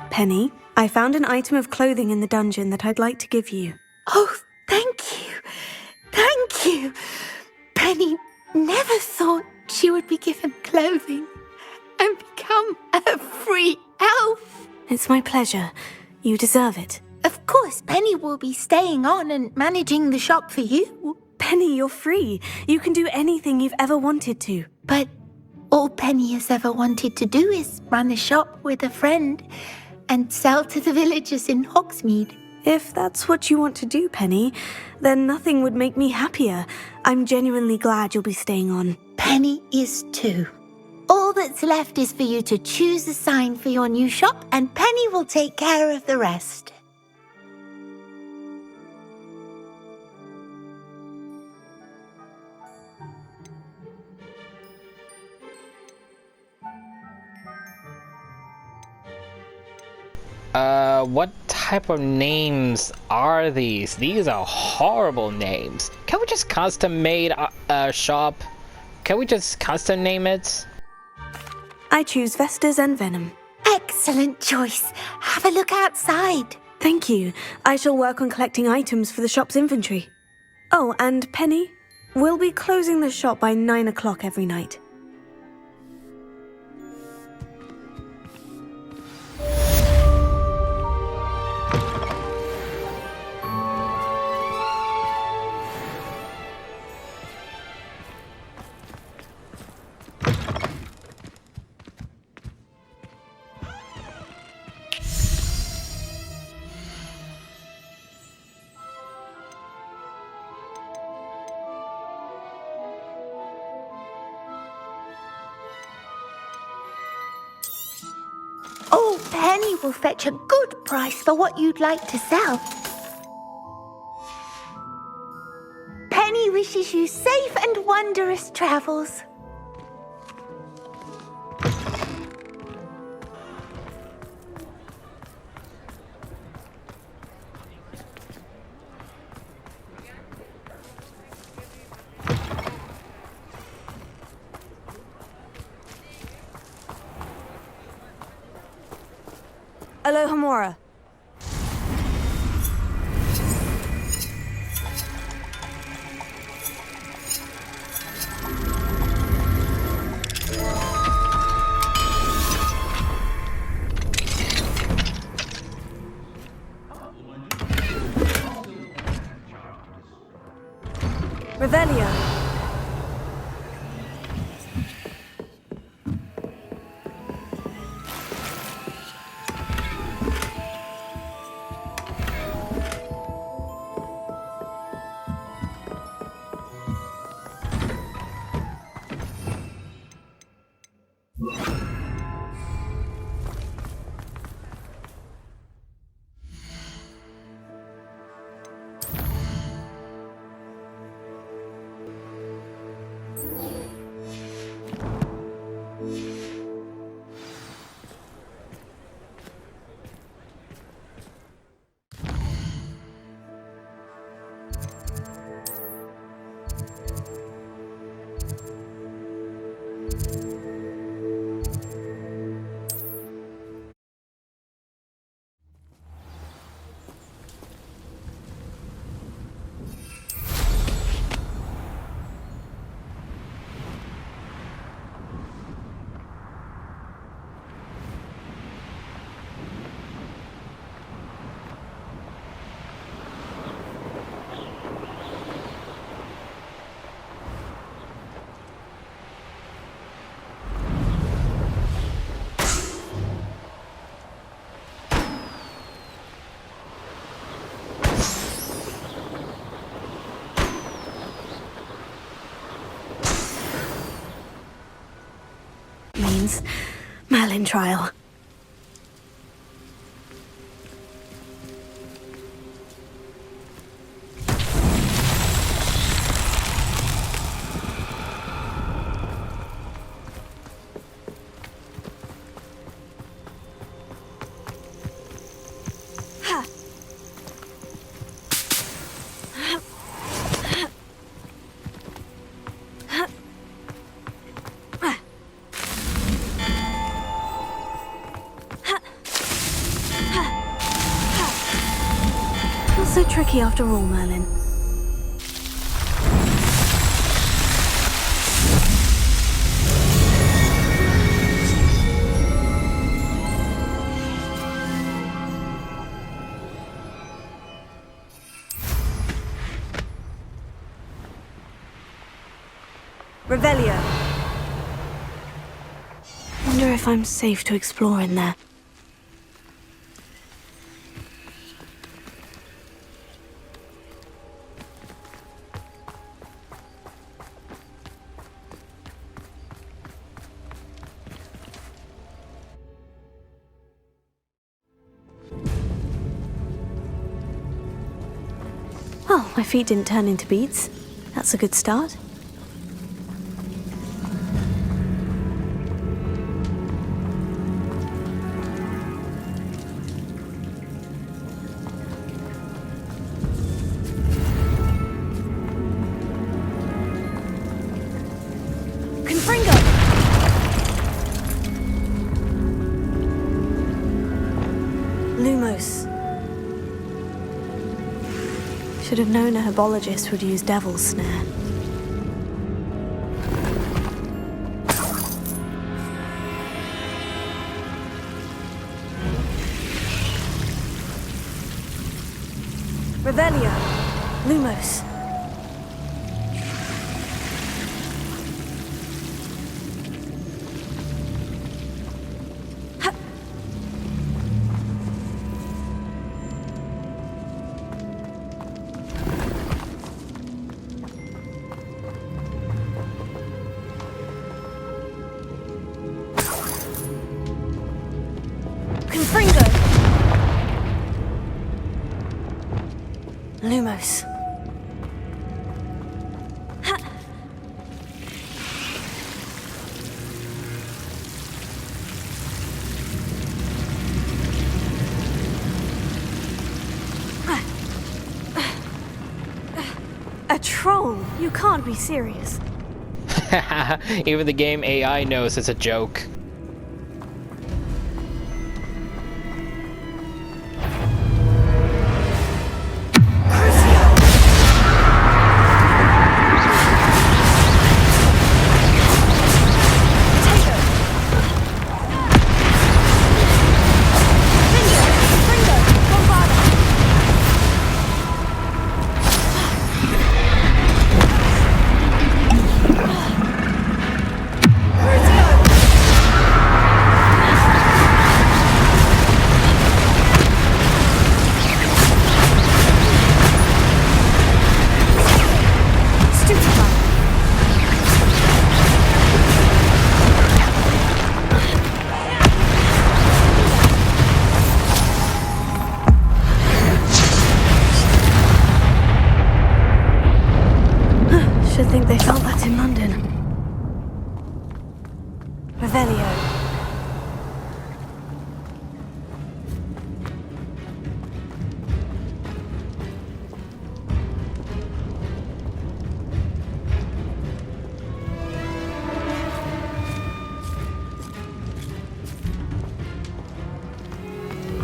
S6: Penny, I found an item of clothing in the dungeon that I'd like to give you.
S7: Oh, thank you. Thank you. Penny never thought she would be given clothing and become a free elf.
S6: It's my pleasure. You deserve it.
S7: Of course, Penny will be staying on and managing the shop for you.
S6: Penny, you're free. You can do anything you've ever wanted to.
S7: But all Penny has ever wanted to do is run a shop with a friend and sell to the villagers in Hogsmeade.
S6: If that's what you want to do, Penny, then nothing would make me happier. I'm genuinely glad you'll be staying on.
S7: Penny is too. All that's left is for you to choose a sign for your new shop, and Penny will take care of the rest.
S1: What type of names are these? These are horrible names. Can we just custom made a shop? Can we just custom name it?
S6: I choose Vestas and Venom.
S7: Excellent choice. Have a look outside.
S6: Thank you. I shall work on collecting items for the shop's inventory. Oh, and Penny, we'll be closing the shop by 9 o'clock every night.
S7: Oh, Penny will fetch a good price for what you'd like to sell. Penny wishes you safe and wondrous travels.
S6: Alohomora. Revelio. Means Merlin trial. Not so tricky after all, Merlin. Revelio. Wonder if I'm safe to explore in there. Well, my feet didn't turn into beads. That's a good start. Lumos. Should have known a herbologist would use Devil's Snare. Revelio. Lumos. Lumos. A troll? You can't be serious.
S1: Even the game AI knows it's a joke.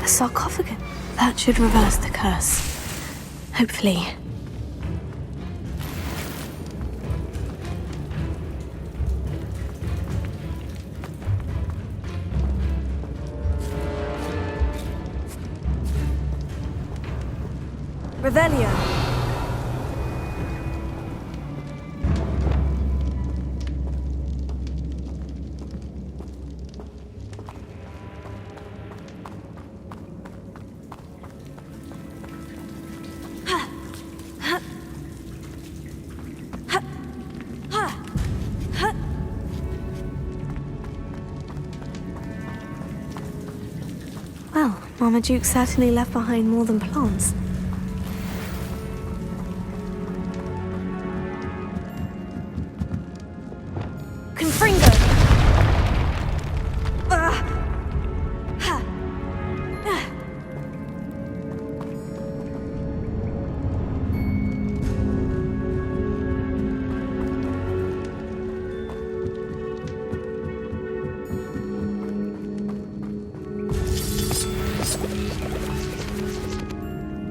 S6: The sarcophagus. That should reverse the curse. Hopefully. Revelio. Well, Marmaduke certainly left behind more than plants. Confringo!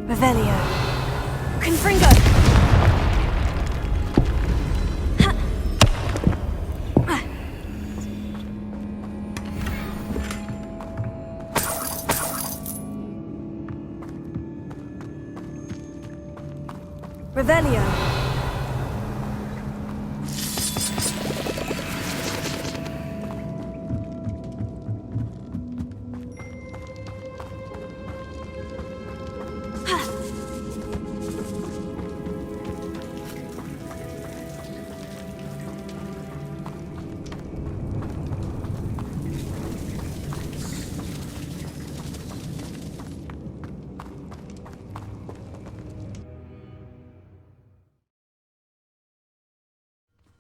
S6: Revelio. Confringo! Revelio.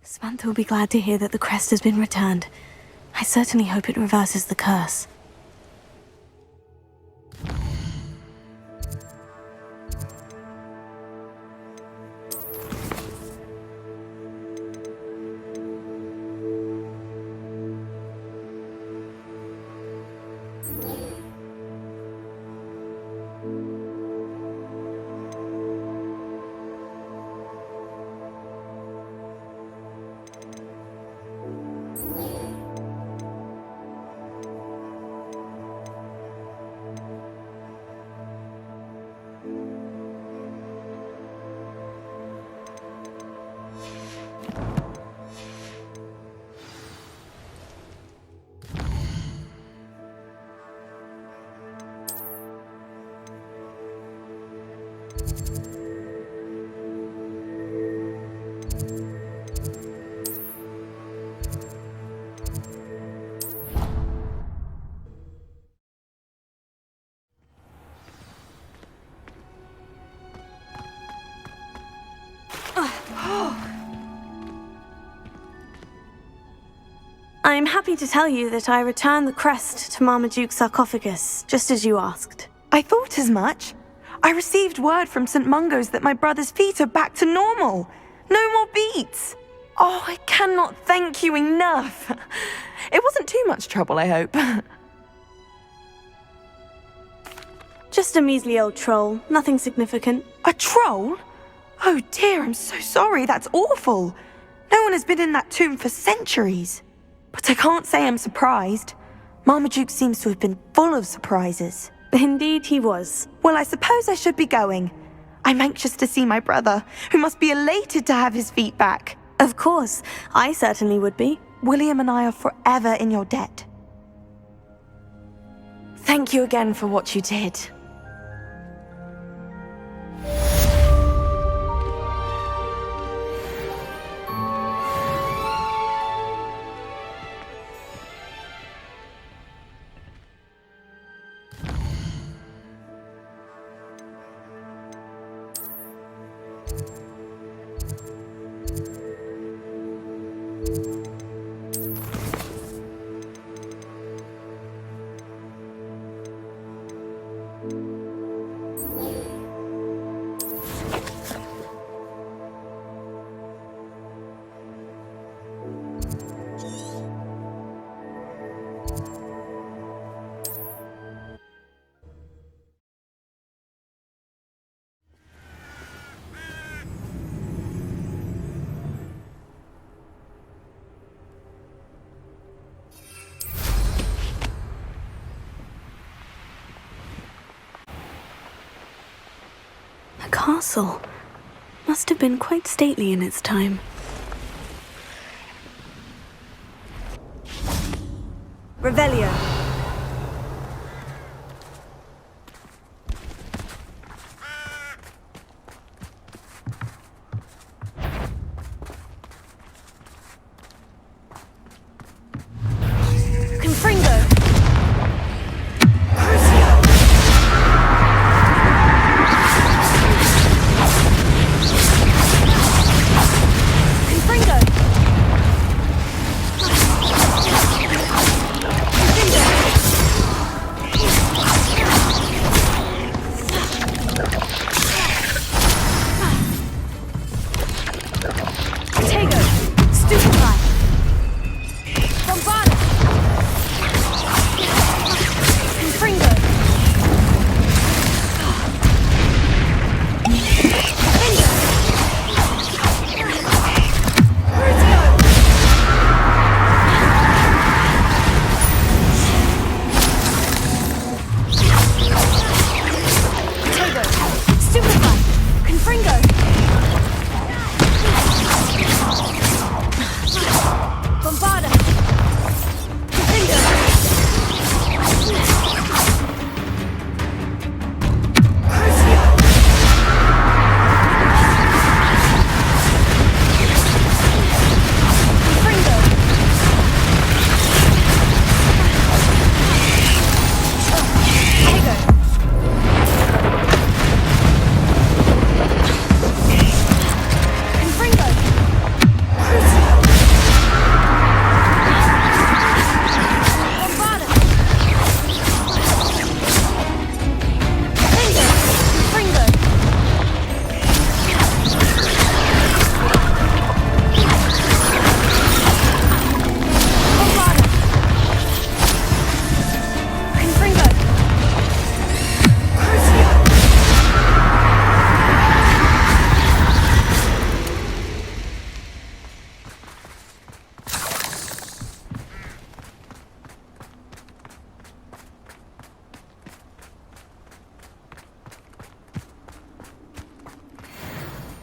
S6: Samantha will be glad to hear that the crest has been returned. I certainly hope it reverses the curse. I'm happy to tell you that I returned the crest to Marmaduke's sarcophagus, just as you asked.
S10: I thought as much. I received word from St. Mungo's that my brother's feet are back to normal. No more beats. Oh, I cannot thank you enough. It wasn't too much trouble, I hope.
S6: Just a measly old troll, nothing significant.
S10: A troll? Oh dear, I'm so sorry, that's awful. No one has been in that tomb for centuries. But I can't say I'm surprised. Marmaduke seems to have been full of surprises.
S6: Indeed he was.
S10: Well, I suppose I should be going. I'm anxious to see my brother, who must be elated to have his feet back.
S6: Of course, I certainly would be.
S10: William and I are forever in your debt. Thank you again for what you did.
S6: castle. Must have been quite stately in its time. Revelio.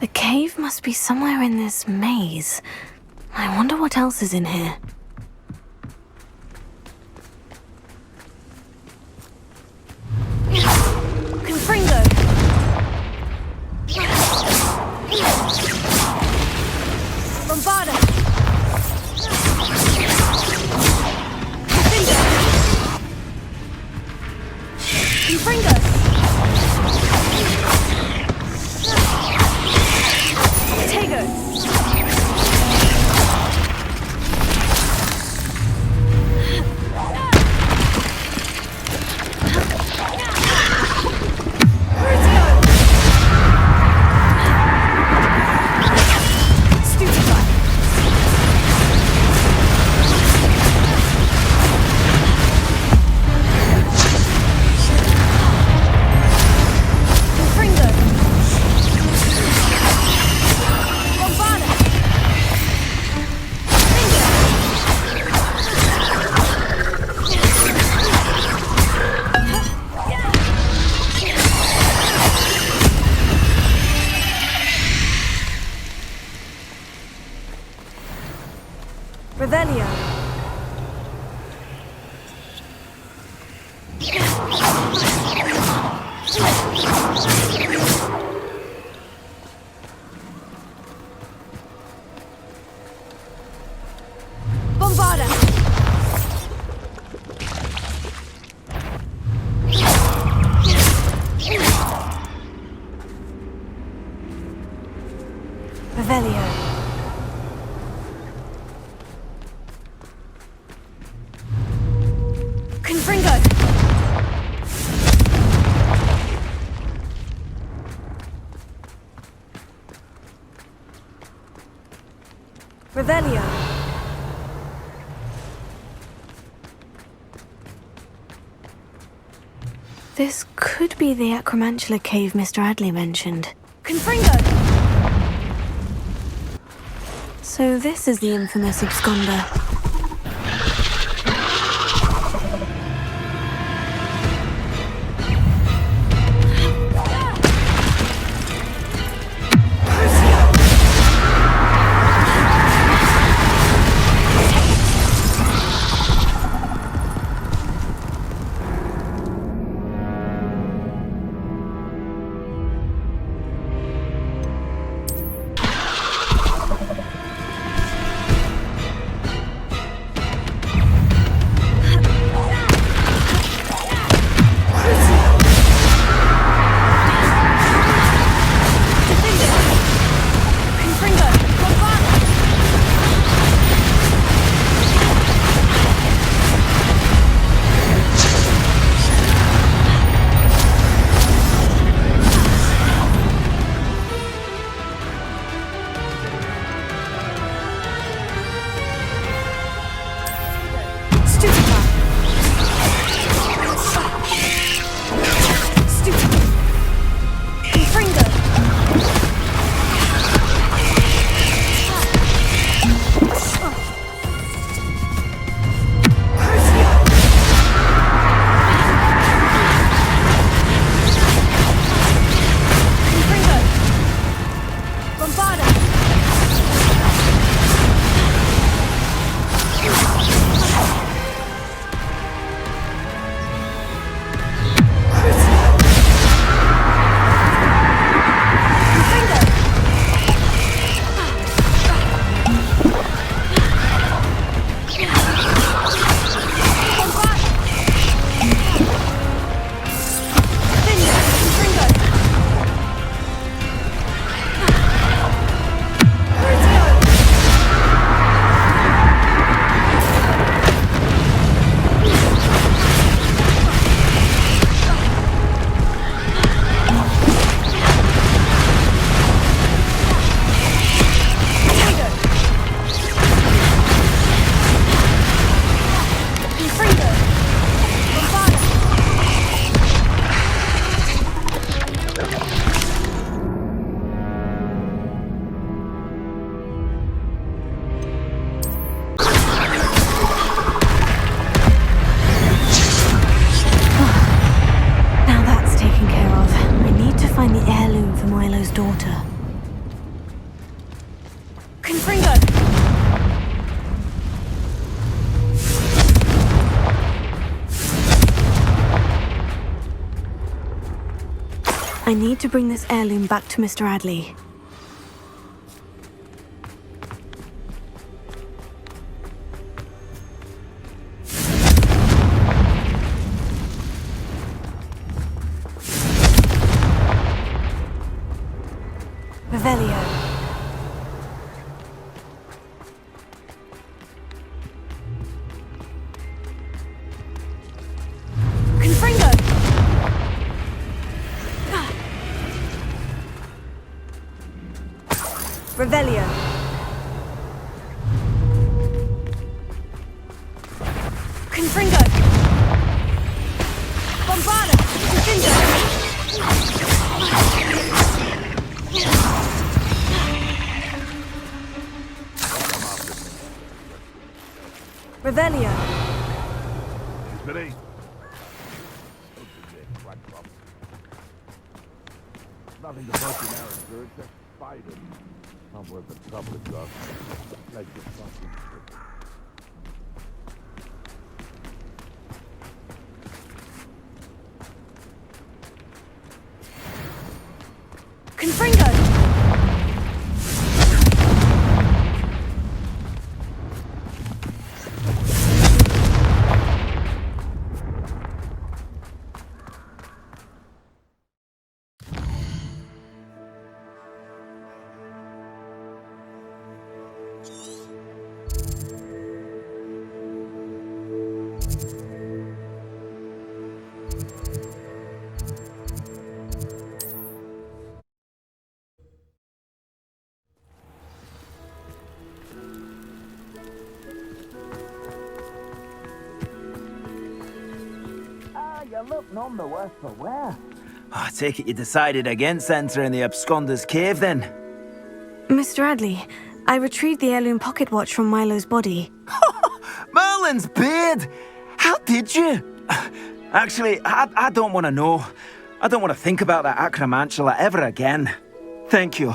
S6: The cave must be somewhere in this maze. I wonder what else is in here. Confringo! Bombarda! Confringo! Revelio. Bombarda. Revelio. Confringo! Revelio! This could be the Acromantula cave Mr. Adley mentioned. Confringo! So this is the infamous absconder. I need to bring this heirloom back to Mr. Adley. Revelio. Confringo! Revelio. Confringo! Bombarda! Confringo! Revelio.
S3: Ready? Nothing to poke in arrows, sir, except spiders. Not worth the trouble it does. Like the fucking shit.
S6: Confringo!
S11: You look none the worse for wear. I take it you decided against entering the Absconder's Cave, then?
S6: Mr. Adley, I retrieved the heirloom pocket watch from Milo's body.
S11: Merlin's beard! How did you? Actually, I don't want to know. I don't want to think about that acromantula ever again. Thank you.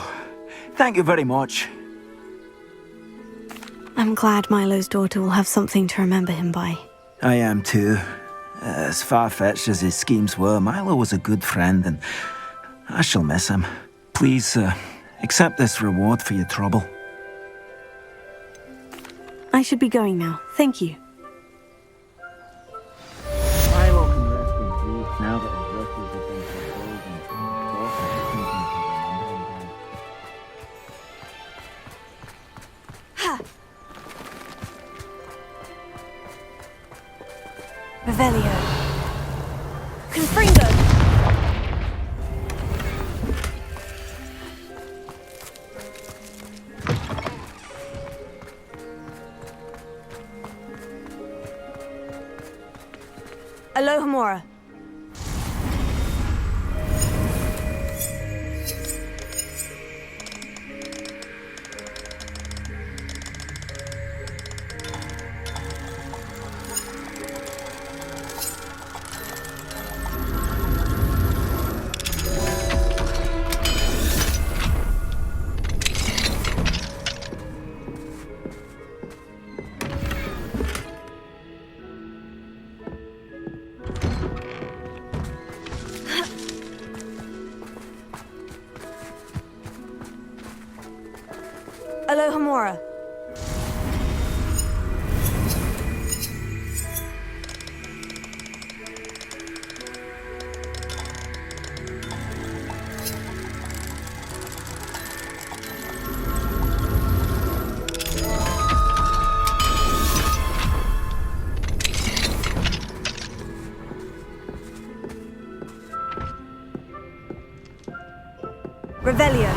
S11: Thank you very much.
S6: I'm glad Milo's daughter will have something to remember him by.
S11: I am too. As far-fetched as his schemes were, Milo was a good friend, and I shall miss him. Please, accept this reward for your trouble.
S6: I should be going now. Thank you.
S11: Milo can rest in peace now that his justice has been fulfilled and his daughter has something to remember him by.
S6: Revelio. Confringo! Alohomora. Alohomora. Revelio.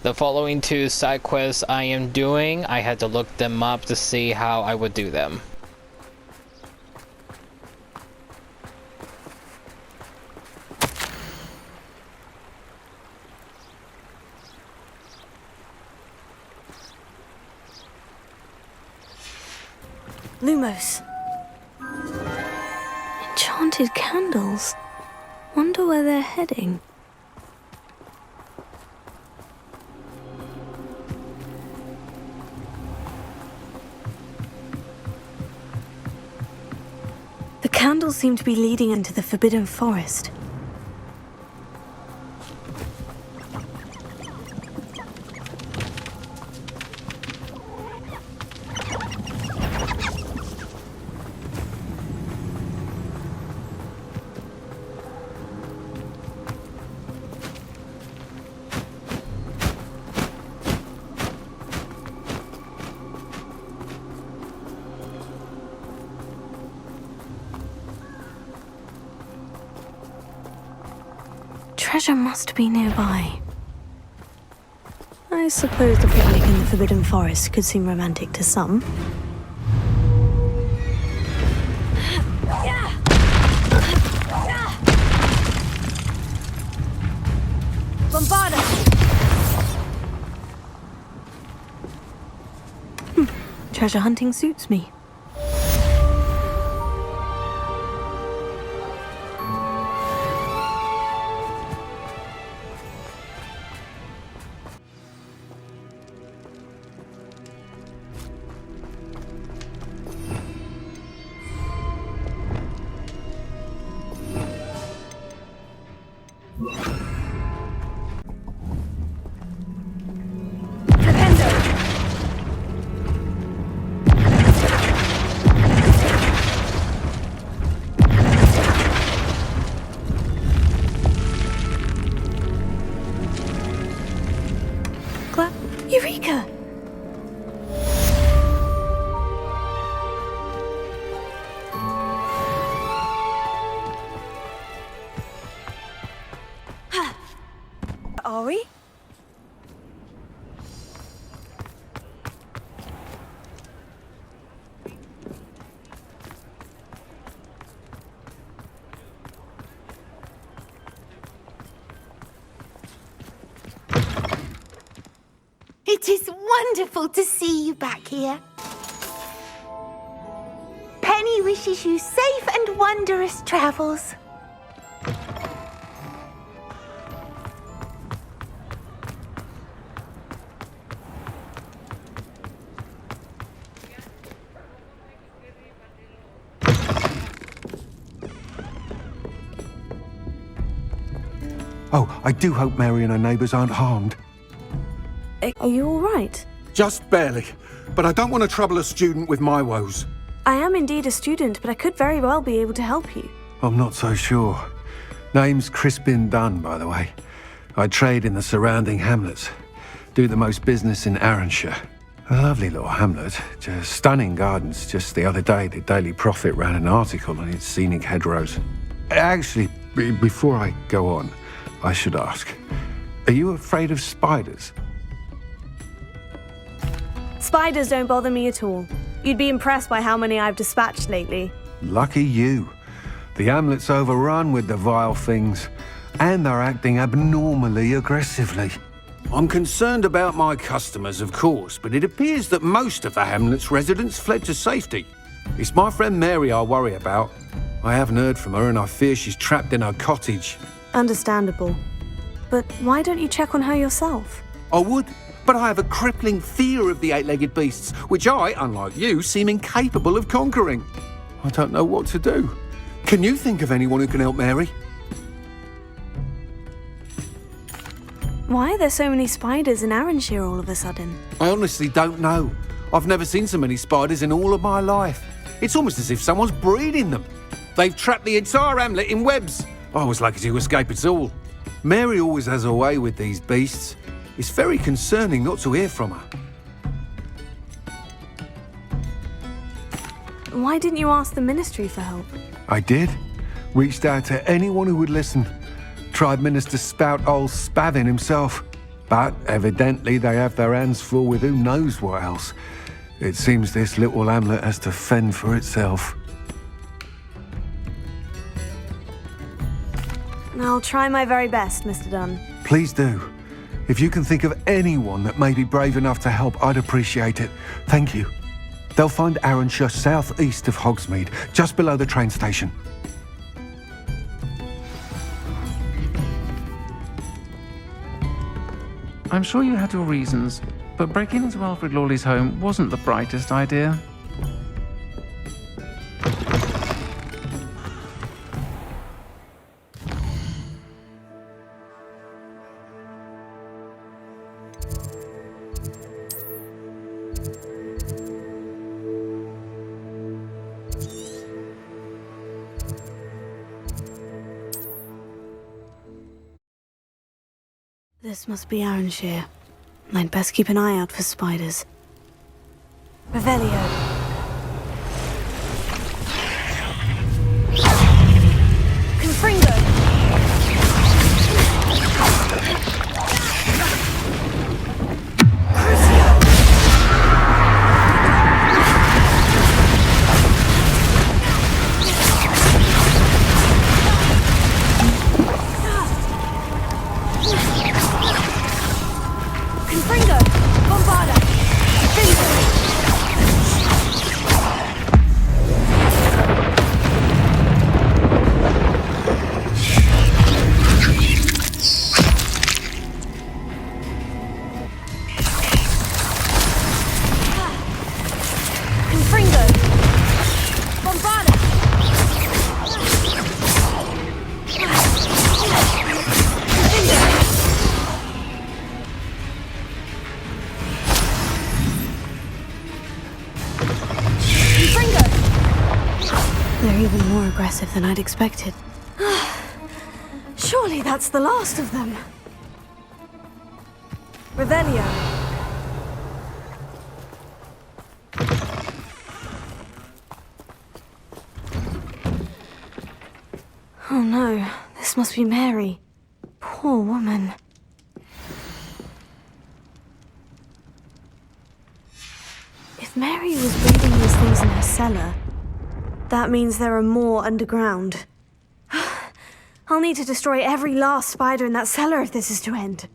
S1: The following 2 side quests I am doing, I had to look them up to see how I would do them.
S6: Lumos. Enchanted candles. Wonder where they're heading. The candles seem to be leading into the Forbidden Forest. Treasure must be nearby. I suppose the picnic in the Forbidden Forest could seem romantic to some. Bombarda! Treasure hunting suits me. Eureka! Are we?
S7: It is wonderful to see you back here. Penny wishes you safe and wondrous travels.
S8: Oh, I do hope Mary and her neighbours aren't harmed.
S6: Are you all right?
S8: Just barely. But I don't want to trouble a student with my woes.
S6: I am indeed a student, but I could very well be able to help you.
S8: I'm not so sure. Name's Crispin Dunn, by the way. I trade in the surrounding hamlets. Do the most business in Arranshire. A lovely little hamlet. Just stunning gardens. Just the other day, the Daily Prophet ran an article on its scenic hedgerows. Actually, before I go on, I should ask, are you afraid of spiders?
S6: Spiders don't bother me at all. You'd be impressed by how many I've dispatched lately.
S8: Lucky you. The hamlet's overrun with the vile things, and they're acting abnormally aggressively. I'm concerned about my customers, of course, but it appears that most of the hamlet's residents fled to safety. It's my friend Mary I worry about. I haven't heard from her, and I fear she's trapped in her cottage.
S6: Understandable. But why don't you check on her yourself?
S8: I would, but I have a crippling fear of the eight-legged beasts, which I, unlike you, seem incapable of conquering. I don't know what to do. Can you think of anyone who can help Mary?
S6: Why are there so many spiders in Arranshire all of a sudden?
S8: I honestly don't know. I've never seen so many spiders in all of my life. It's almost as if someone's breeding them. They've trapped the entire hamlet in webs. I was lucky to escape it all. Mary always has a way with these beasts. It's very concerning not to hear from her.
S6: Why didn't you ask the ministry for help?
S8: I did. Reached out to anyone who would listen. Tried Minister Spout old Spavin himself. But evidently they have their hands full with who knows what else. It seems this little hamlet has to fend for itself.
S6: I'll try my very best, Mr. Dunn.
S8: Please do. If you can think of anyone that may be brave enough to help, I'd appreciate it. Thank you. They'll find Arranshire southeast of Hogsmeade, just below the train station.
S12: I'm sure you had your reasons, but breaking into Alfred Lawley's home wasn't the brightest idea.
S6: This must be Arranshire. I'd best keep an eye out for spiders. Revelio. Confringo! They're even more aggressive than I'd expected. Surely that's the last of them. Revelio. Oh no, this must be Mary. Poor woman. If Mary was breeding these things in her cellar, that means there are more underground. I'll need to destroy every last spider in that cellar if this is to end.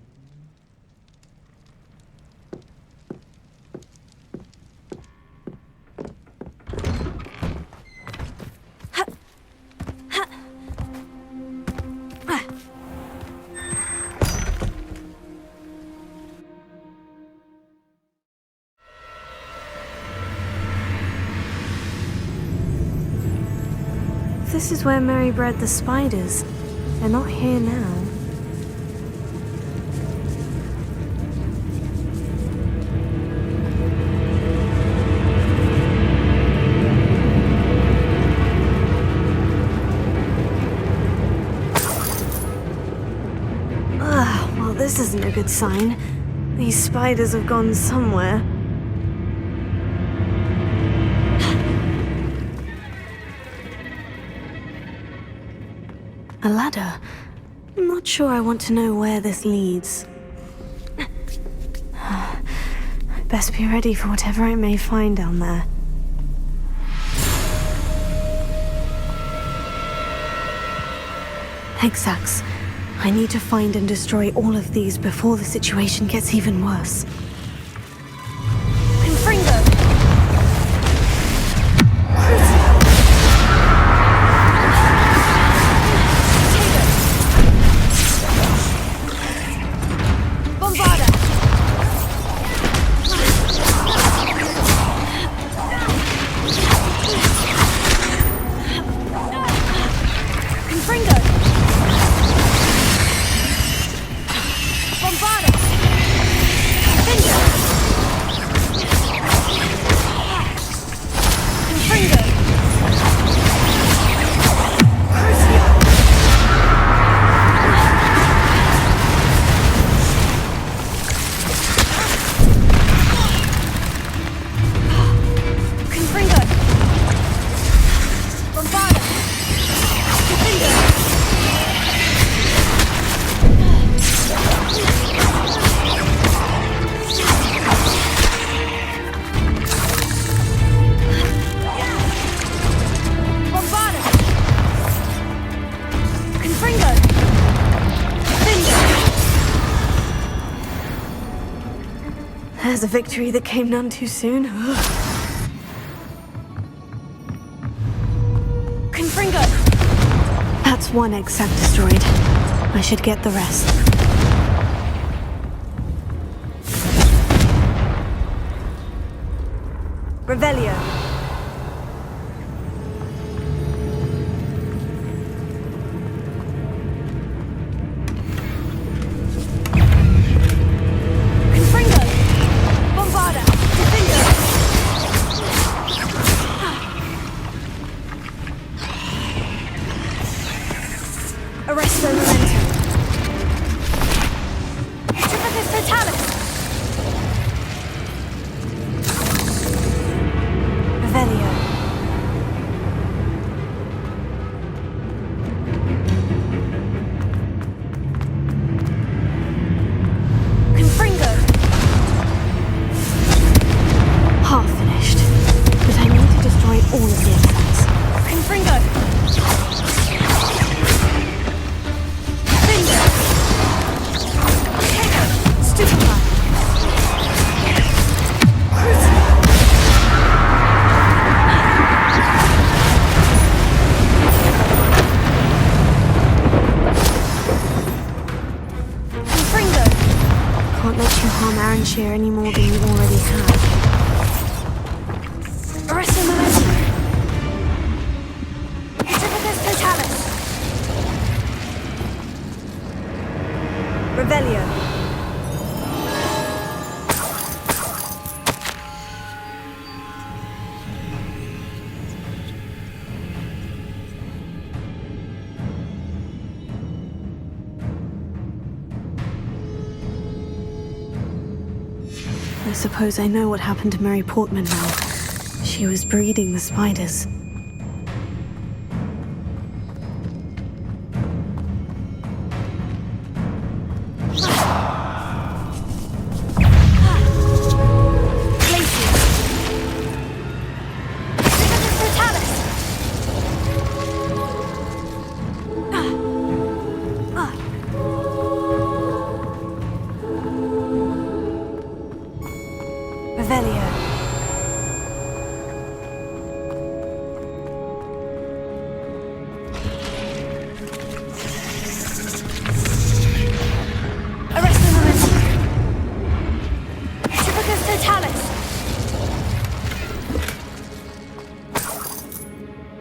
S6: This is where Mary bred the spiders. They're not here now. Well, this isn't a good sign. These spiders have gone somewhere. A ladder. I'm not sure I want to know where this leads. I'd best be ready for whatever I may find down there. Exacts. I need to find and destroy all of these before the situation gets even worse. Confringo! Bombarda! There's a victory that came none too soon. Confringo! That's one egg sac destroyed. I should get the rest. Revelio. Confringo! Bombarda! Defendo! Arresto momentum. Typicus totalis! Revelio. Confringo. Half finished. But I need to destroy all of the exits. Confringo. Finger. Stupefy. Crucify. Confringo. Can't let you harm Aaron Shear any more than you already have. Arresto momentum. Typicus totalis. Revelio. I suppose I know what happened to Mary Portman now. She was breeding the spiders. Revelio. Arresto momentum. Typicus totalis.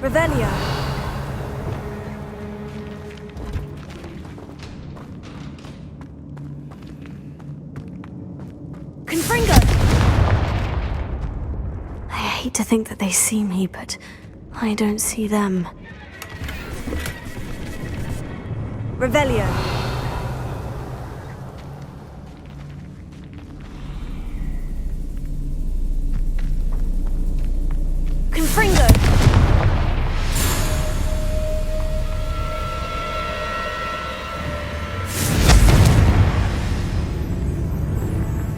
S6: Revelio. Confringo. I hate to think that they see me, but I don't see them. Revelio. Confringo.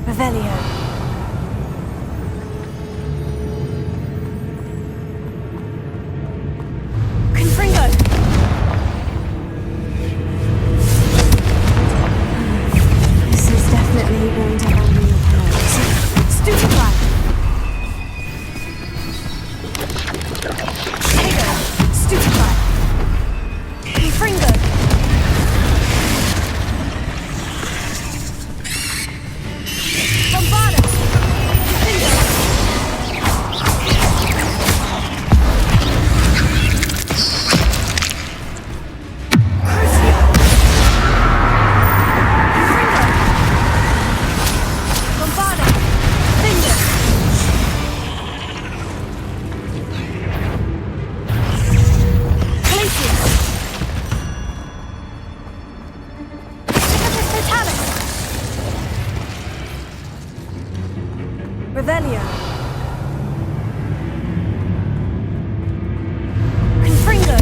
S6: Revelio. Confringo. This is definitely going to help me with powers. Stupefy. Tego. Stupefy. Confringo. Bombarda. Defendo. Crucio. Confringo. Bombarda. Defendo. Glacius. Typicus totalis. Revelio. Confringo.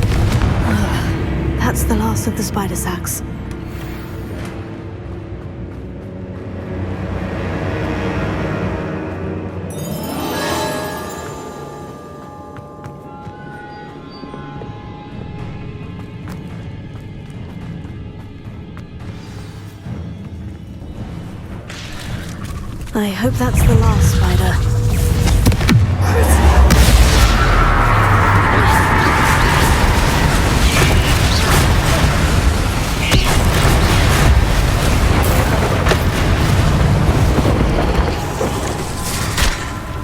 S6: That's the last of the spider sacs. I hope that's the last spider.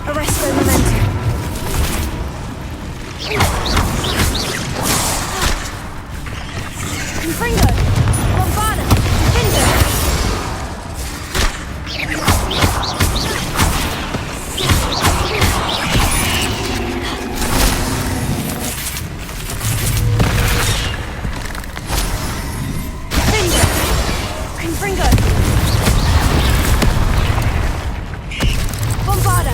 S6: Arresto momentum. Confringo! Bombada! Defender! Confringo! Bombada!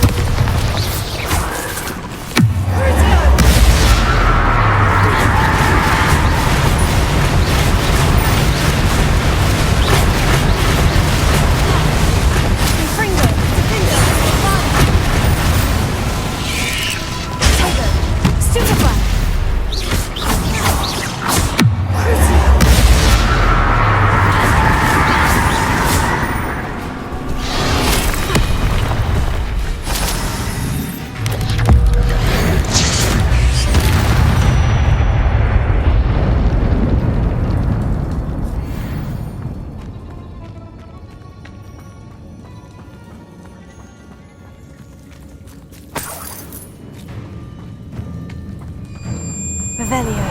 S6: Revelio.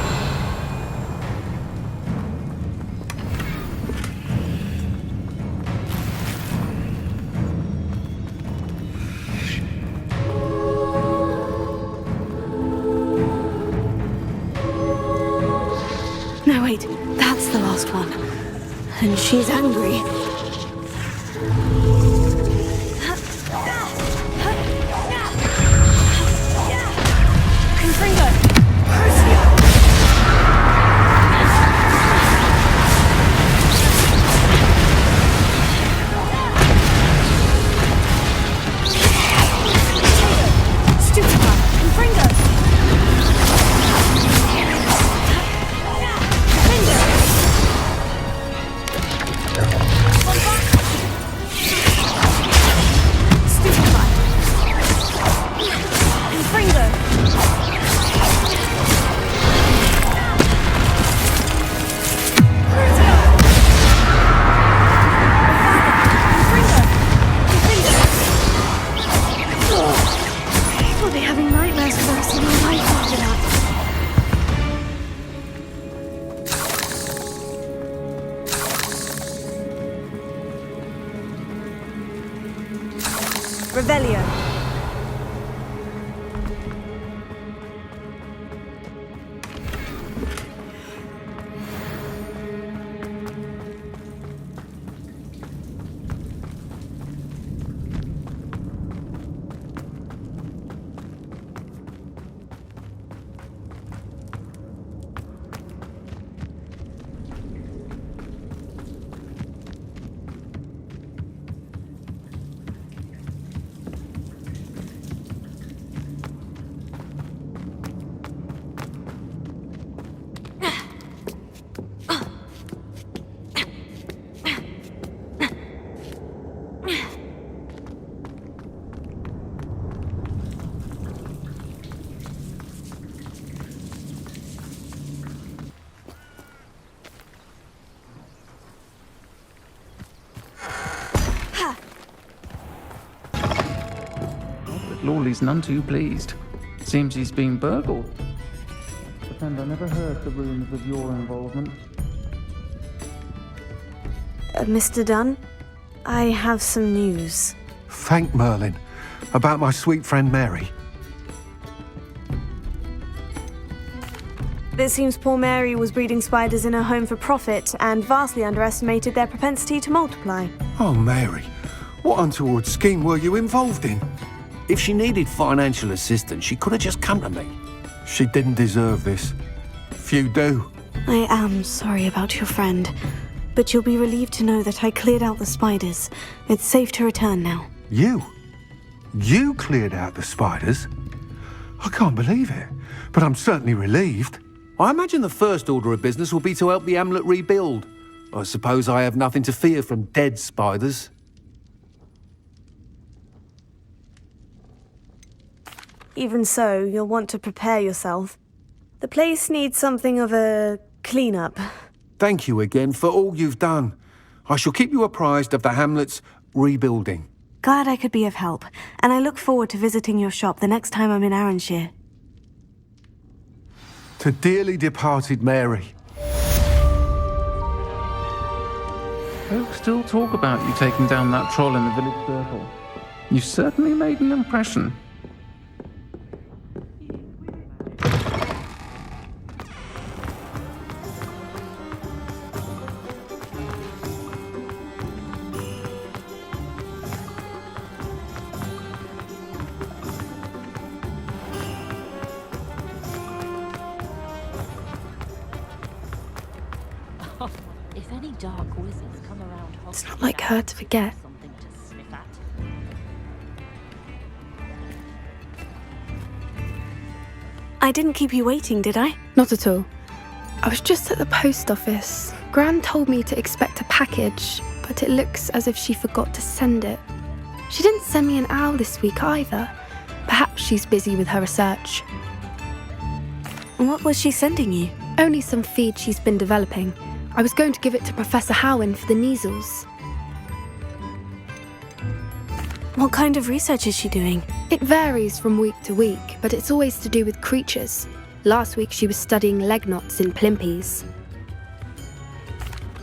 S6: No, wait, that's the last one. And she's angry. Confringo! We'll be having nightmares for the rest of my life after that. Revelio.
S12: Lawley's none too pleased. Seems he's been burgled. Pretend I never heard the rumours of your involvement.
S6: Mr. Dunn, I have some news.
S8: Thank Merlin. About my sweet friend Mary.
S6: It seems poor Mary was breeding spiders in her home for profit and vastly underestimated their propensity to multiply.
S8: Oh, Mary. What untoward scheme were you involved in? If she needed financial assistance, she could have just come to me. She didn't deserve this. Few do.
S6: I am sorry about your friend, but you'll be relieved to know that I cleared out the spiders. It's safe to return now.
S8: You? You cleared out the spiders? I can't believe it, but I'm certainly relieved. I imagine the first order of business will be to help the amulet rebuild. I suppose I have nothing to fear from dead spiders.
S6: Even so, you'll want to prepare yourself. The place needs something of a clean-up.
S8: Thank you again for all you've done. I shall keep you apprised of the hamlet's rebuilding.
S6: Glad I could be of help, and I look forward to visiting your shop the next time I'm in Arranshire.
S8: To dearly departed Mary.
S12: Folks still talk about you taking down that troll in the village circle. You certainly made an impression.
S13: If any dark wizards come around,
S6: It's not like her to forget.
S13: something to sniff at.
S6: I didn't keep you waiting, did I? Not at all. I was just at the post office. Gran told me to expect a package, but it looks as if she forgot to send it. She didn't send me an owl this week either. Perhaps she's busy with her research. What was she sending you? Only some feed she's been developing. I was going to give it to Professor Howin for the measles. What kind of research is she doing? It varies from week to week, but it's always to do with creatures. Last week she was studying leg knots in plimpies.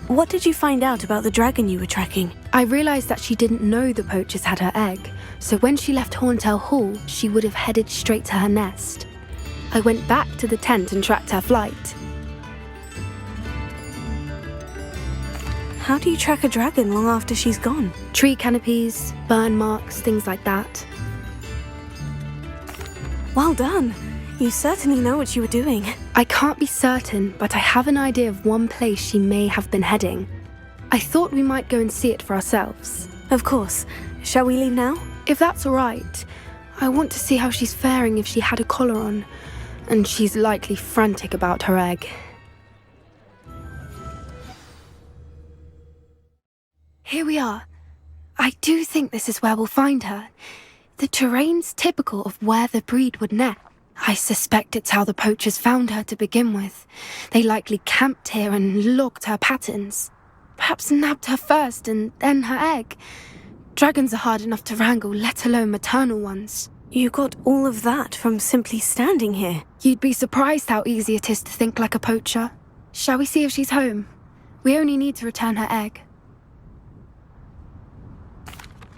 S6: What did you find out about the dragon you were tracking? I realised that she didn't know the poachers had her egg, so when she left Horntail Hall, she would have headed straight to her nest. I went back to the tent and tracked her flight. How do you track a dragon long after she's gone? Tree canopies, burn marks, things like that. Well done. You certainly know what you were doing. I can't be certain, but I have an idea of one place she may have been heading. I thought we might go and see it for ourselves. Of course. Shall we leave now? If that's all right. I want to see how she's faring if she had a collar on. And she's likely frantic about her egg. Here we are. I do think this is where we'll find her. The terrain's typical of where the breed would nest. I suspect it's how the poachers found her to begin with. They likely camped here and logged her patterns. Perhaps nabbed her first and then her egg. Dragons are hard enough to wrangle, let alone maternal ones. You got all of that from simply standing here. You'd be surprised how easy it is to think like a poacher. Shall we see if she's home? We only need to return her egg.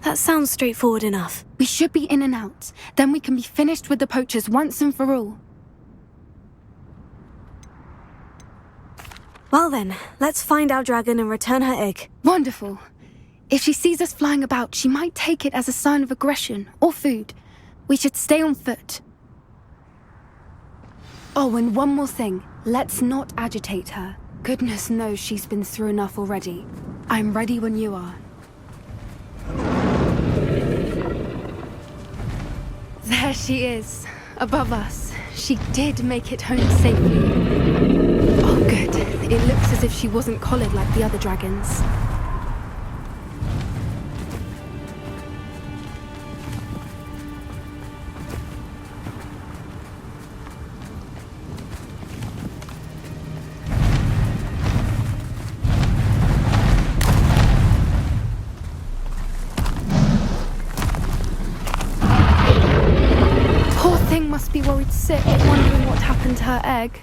S6: That sounds straightforward enough. We should be in and out. Then we can be finished with the poachers once and for all. Well then, let's find our dragon and return her egg. Wonderful. If she sees us flying about, she might take it as a sign of aggression or food. We should stay on foot. Oh, and one more thing. Let's not agitate her. Goodness knows she's been through enough already. I'm ready when you are. There she is, above us. She did make it home safely. Oh, good. It looks as if she wasn't collared like the other dragons. Must be worried sick, wondering what happened to her egg.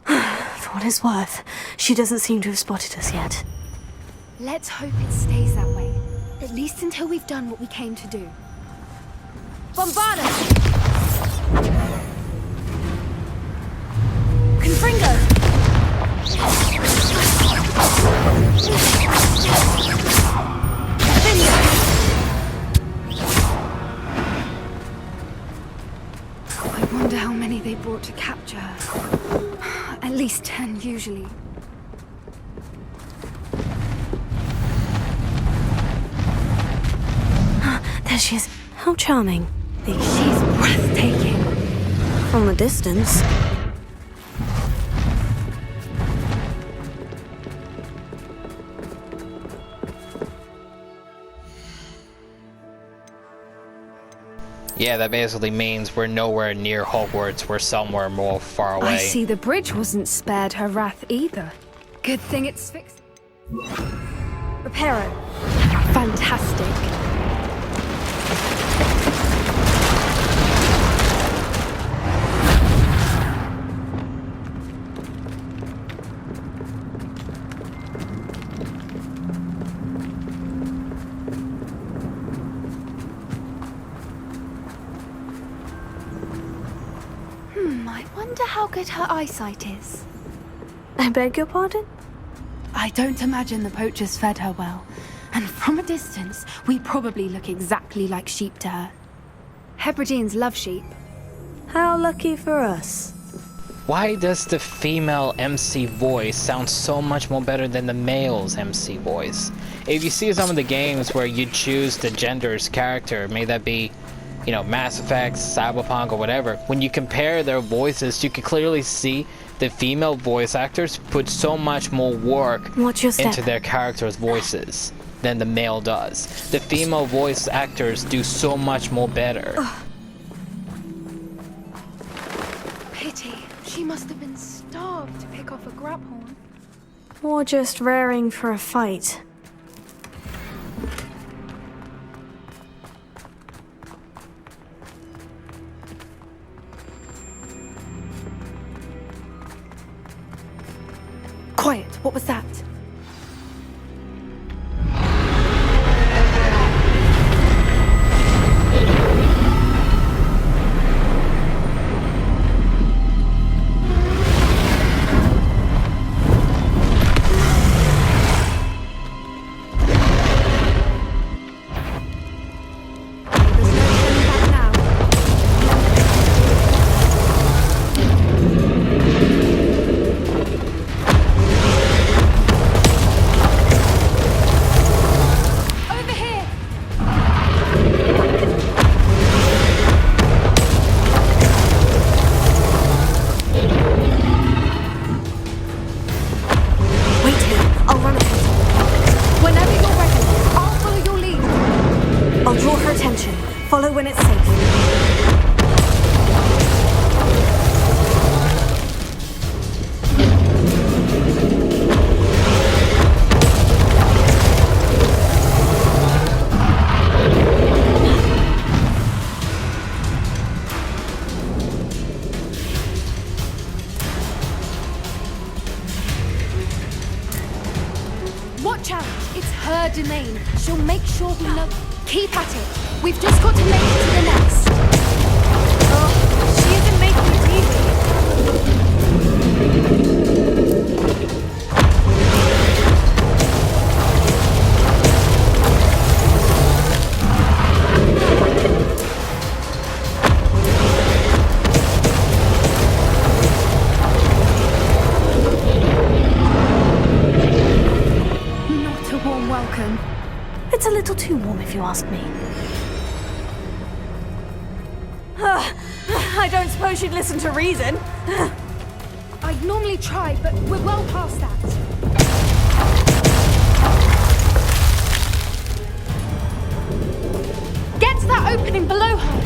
S6: For what it's worth, she doesn't seem to have spotted us yet. Let's hope it stays that way, at least until we've done what we came to do. Bombard us! Confringo! I wonder how many they brought to capture her. At least 10 usually. There she is. How charming. She's breathtaking. From a distance.
S1: Yeah, that basically means we're nowhere near Hogwarts. We're somewhere more far away.
S6: I see the bridge wasn't spared her wrath either. Good thing it's fixed. Reparo. Fantastic.
S2: I wonder how good her eyesight is.
S6: I beg your pardon?
S2: I don't imagine the poachers fed her well. And from a distance, we probably look exactly like sheep to her.
S6: Hebrideans love sheep. How lucky for us.
S1: Why does the female MC voice sound so much more better than the male's MC voice? If you see some of the games where you choose the gender's character, may that be, you know, Mass Effect, Cyberpunk, or whatever, when you compare their voices, you can clearly see the female voice actors put so much more work into their characters' voices than the male does. The female voice actors do so much more better.
S6: Ugh.
S2: Pity. She must have been starved to pick off a grabhorn.
S6: Or just raring for a fight.
S2: Quiet. What was that?
S6: Follow when it's safe.
S2: Watch out! It's her domain. She'll make sure we know. Keep at it. We've just got to make it to the nest.
S6: Oh, she isn't making it easy.
S2: Not a warm welcome.
S6: It's a little too warm if you ask me. I don't suppose she'd listen to reason.
S2: I'd normally try, but we're well past that. Get to that opening below her.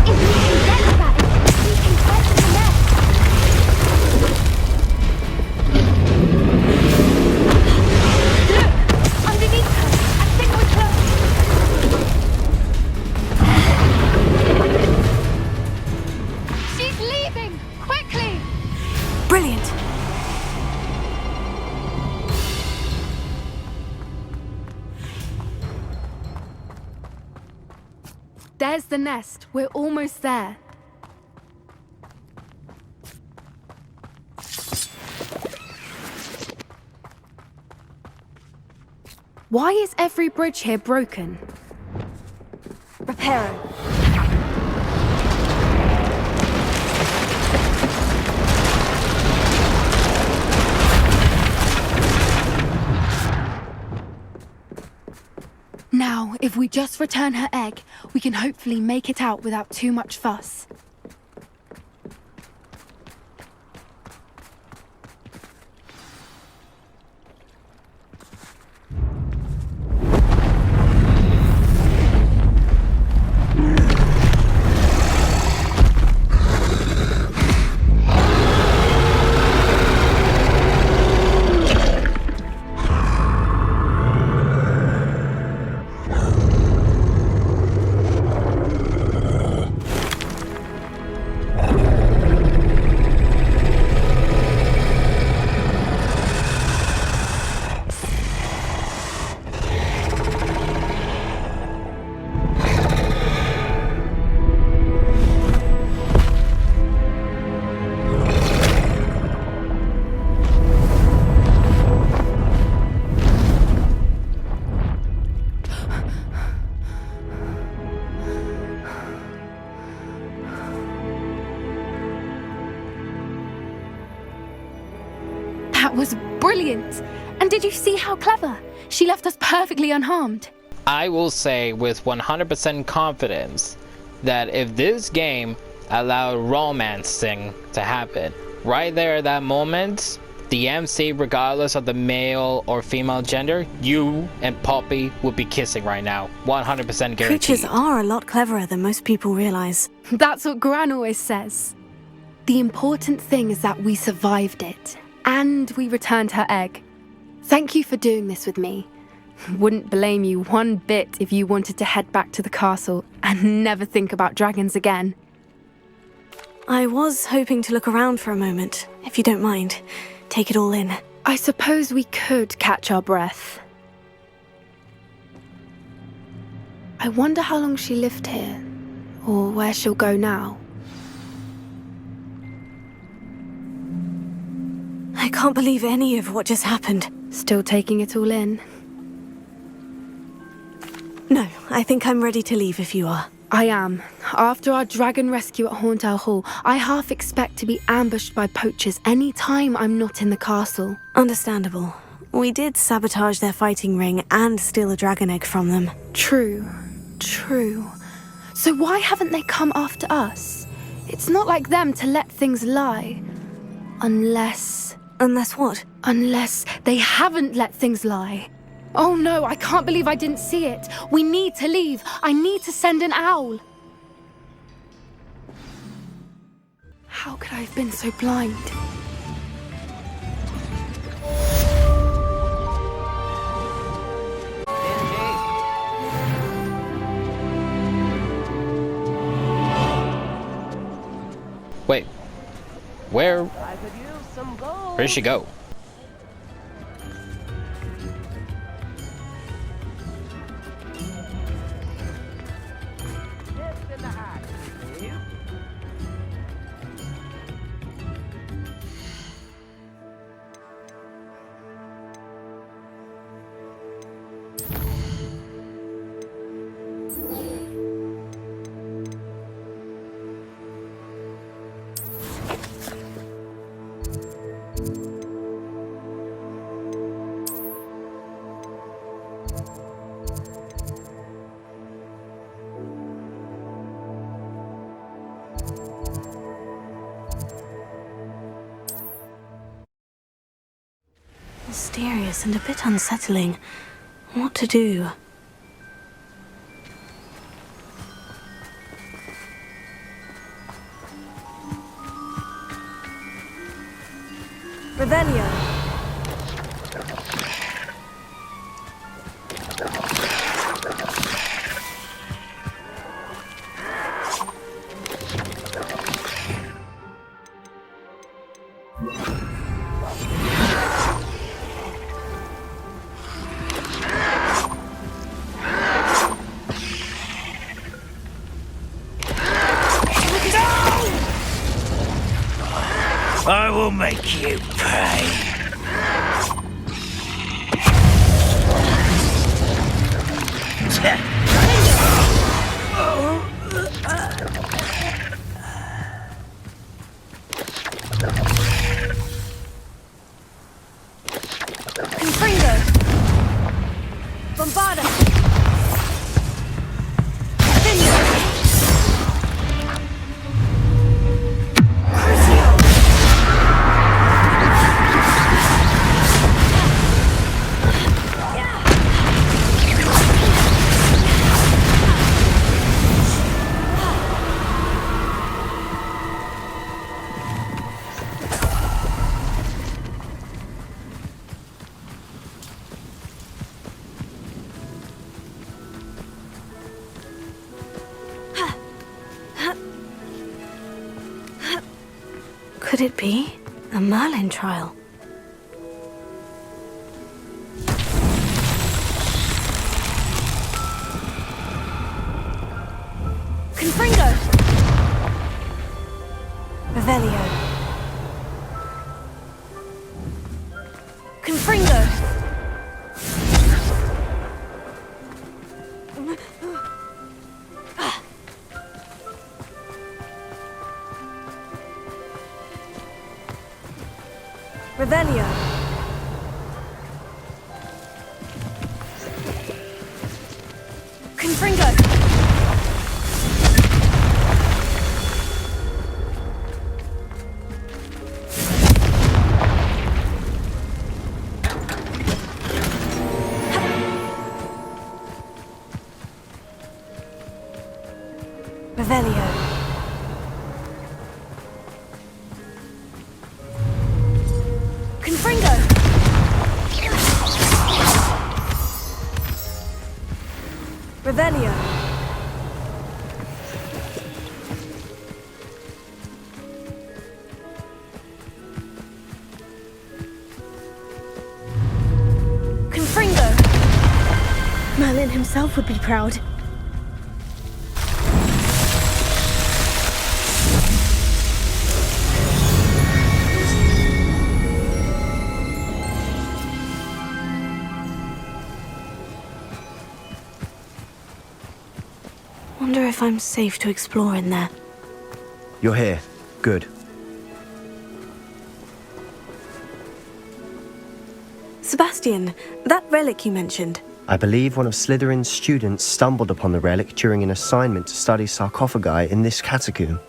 S2: If we can get to that, we can get to the nest. Underneath her. I think we're close. She's leaving! Quickly!
S6: Brilliant.
S2: There's the nest. We're almost there. Why is every bridge here broken?
S6: Reparo.
S2: Now, if we just return her egg, we can hopefully make it out without too much fuss. That was brilliant! And did you see how clever? She left us perfectly unharmed.
S1: I will say with 100% confidence that if this game allowed romancing to happen, right there at that moment, the MC, regardless of the male or female gender, you and Poppy would be kissing right now. 100% guaranteed.
S6: Creatures are a lot cleverer than most people realize.
S2: That's what Gran always says. The important thing is that we survived it, and we returned her egg. Thank you for doing this with me. Wouldn't blame you one bit if you wanted to head back to the castle and never think about dragons again.
S6: I was hoping to look around for a moment, if you don't mind. Take it all in.
S2: I suppose we could catch our breath. I wonder how long she lived here, or where she'll go now.
S6: I can't believe any of what just happened.
S2: Still taking it all in?
S6: No, I think I'm ready to leave if you are.
S2: I am. After our dragon rescue at Hauntow Hall, I half expect to be ambushed by poachers any time I'm not in the castle.
S6: Understandable. We did sabotage their fighting ring and steal a dragon egg from them.
S2: True. So why haven't they come after us? It's not like them to let things lie. Unless
S6: what?
S2: Unless they haven't let things lie. Oh no, I can't believe I didn't see it. We need to leave. I need to send an owl. How could I have been so blind?
S1: Wait, where'd she go?
S6: Mysterious and a bit unsettling. What to do? Revelio.
S11: I will make you pay.
S6: Confringo. Bombarda. Could it be a Merlin trial? Confringo! Revelio. Confringo! Revelio. Revelio. Confringo! Revelio. Confringo! Merlin himself would be proud. Wonder if I'm safe to explore in there.
S4: You're here. Good.
S6: Sebastian, that relic you mentioned.
S4: I believe one of Slytherin's students stumbled upon the relic during an assignment to study sarcophagi in this catacomb.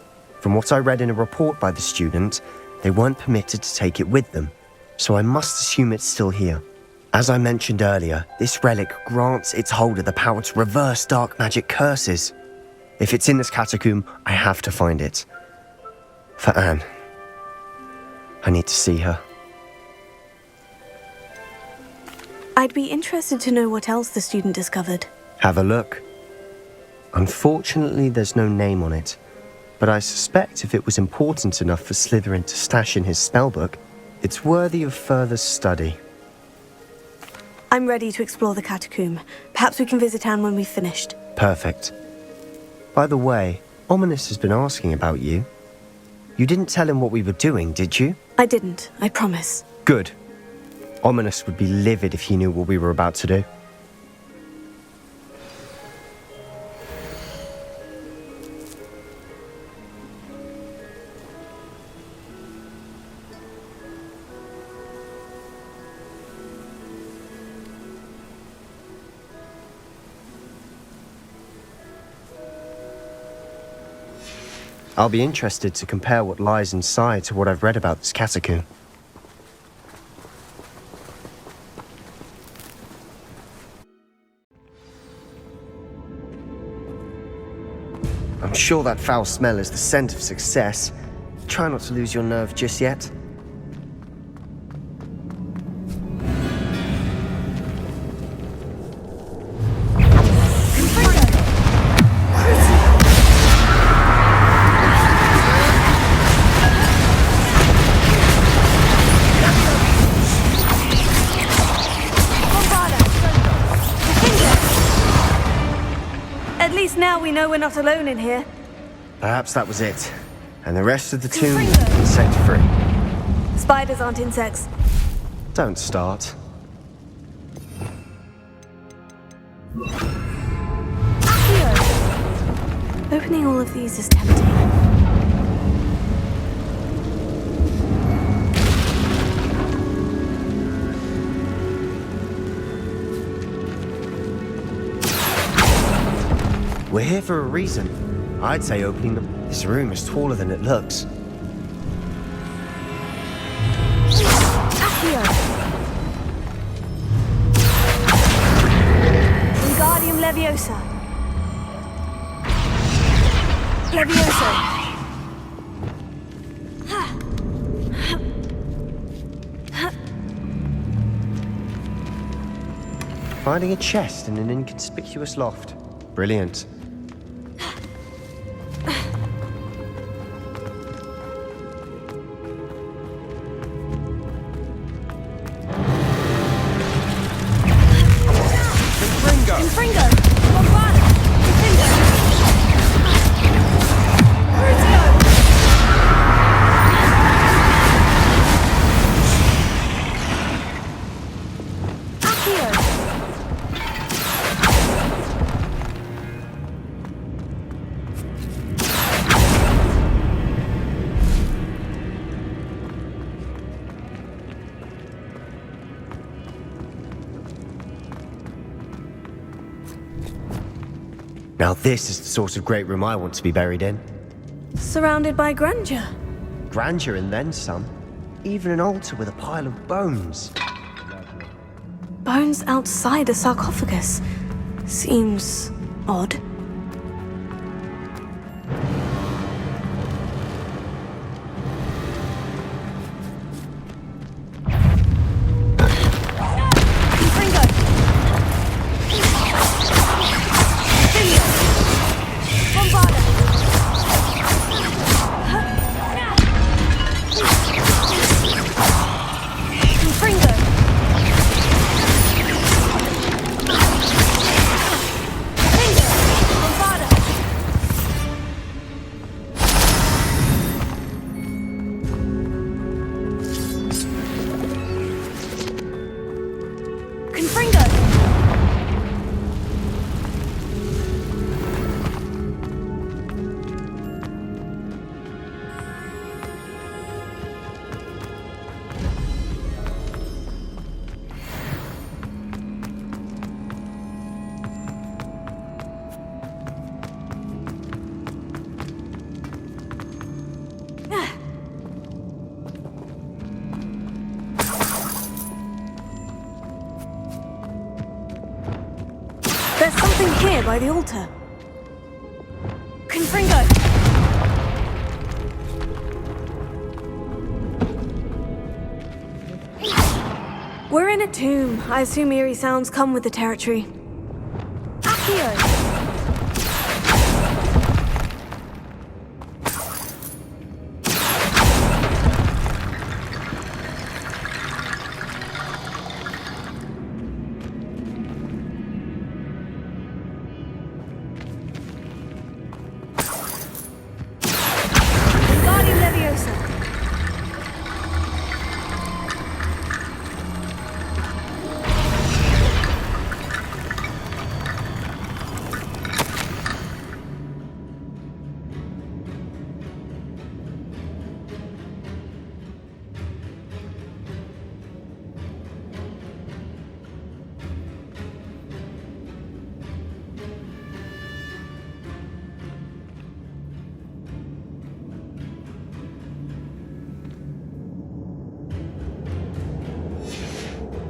S4: From what I read in a report by the student, they weren't permitted to take it with them, so I must assume it's still here. As I mentioned earlier, this relic grants its holder the power to reverse dark magic curses. If it's in this catacomb, I have to find it. For Anne. I need to see her.
S6: I'd be interested to know what else the student discovered.
S4: Have a look. Unfortunately, there's no name on it, but I suspect if it was important enough for Slytherin to stash in his spellbook, it's worthy of further study.
S6: I'm ready to explore the catacomb. Perhaps we can visit Anne when we've finished.
S4: Perfect. By the way, Ominous has been asking about you. You didn't tell him what we were doing, did you?
S6: I didn't, I promise.
S4: Good. Ominous would be livid if he knew what we were about to do. I'll be interested to compare what lies inside to what I've read about this catacomb. I'm sure that foul smell is the scent of success. Try not to lose your nerve just yet.
S6: Now we know we're not alone in here.
S4: Perhaps that was it. And the rest of the tomb is set free.
S6: Spiders aren't insects.
S4: Don't start.
S6: Accio! Opening all of these is tempting.
S4: We're here for a reason. I'd say opening them. This room is taller than it looks.
S6: Accio! Wingardium Leviosa. Leviosa.
S4: Finding a chest in an inconspicuous loft. Brilliant.
S6: Confringo! Bombarda! Confringo! Crucio! Accio!
S4: Now this is the sort of great room I want to be buried in.
S6: Surrounded by grandeur.
S4: Grandeur and then some. Even an altar with a pile of bones.
S6: Bones outside a sarcophagus. Seems odd. by the altar. Confringo! We're in a tomb. I assume eerie sounds come with the territory. Accio! Wingardium Leviosa!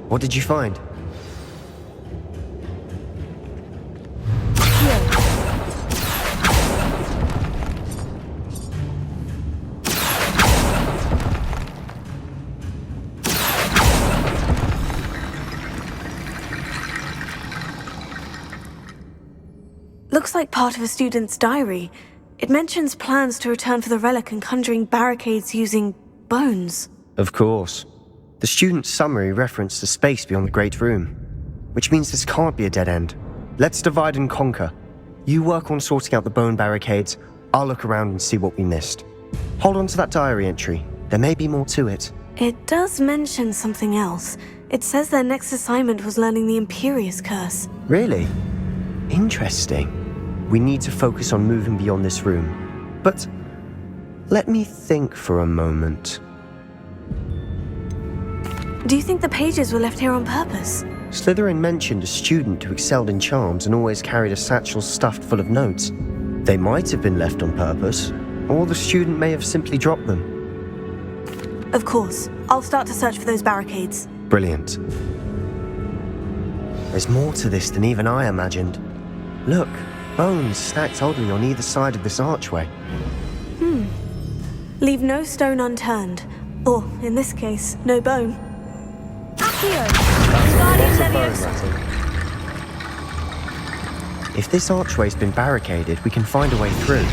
S4: What did you find?
S6: Looks like part of a student's diary. It mentions plans to return for the relic and conjuring barricades using bones.
S4: Of course. The student's summary referenced the space beyond the Great Room, which means this can't be a dead end. Let's divide and conquer. You work on sorting out the bone barricades, I'll look around and see what we missed. Hold on to that diary entry. There may be more to it.
S6: It does mention something else. It says their next assignment was learning the Imperious Curse.
S4: Really? Interesting. We need to focus on moving beyond this room. But let me think for a moment.
S6: Do you think the pages were left here on purpose?
S4: Slytherin mentioned a student who excelled in charms and always carried a satchel stuffed full of notes. They might have been left on purpose, or the student may have simply dropped them.
S6: Of course. I'll start to search for those barricades.
S4: Brilliant. There's more to this than even I imagined. Look, bones stacked oddly on either side of this archway.
S6: Leave no stone unturned. Or, in this case, no bone. Accio! Wingardium Leviosa!
S4: If this archway's been barricaded, we can find a way through.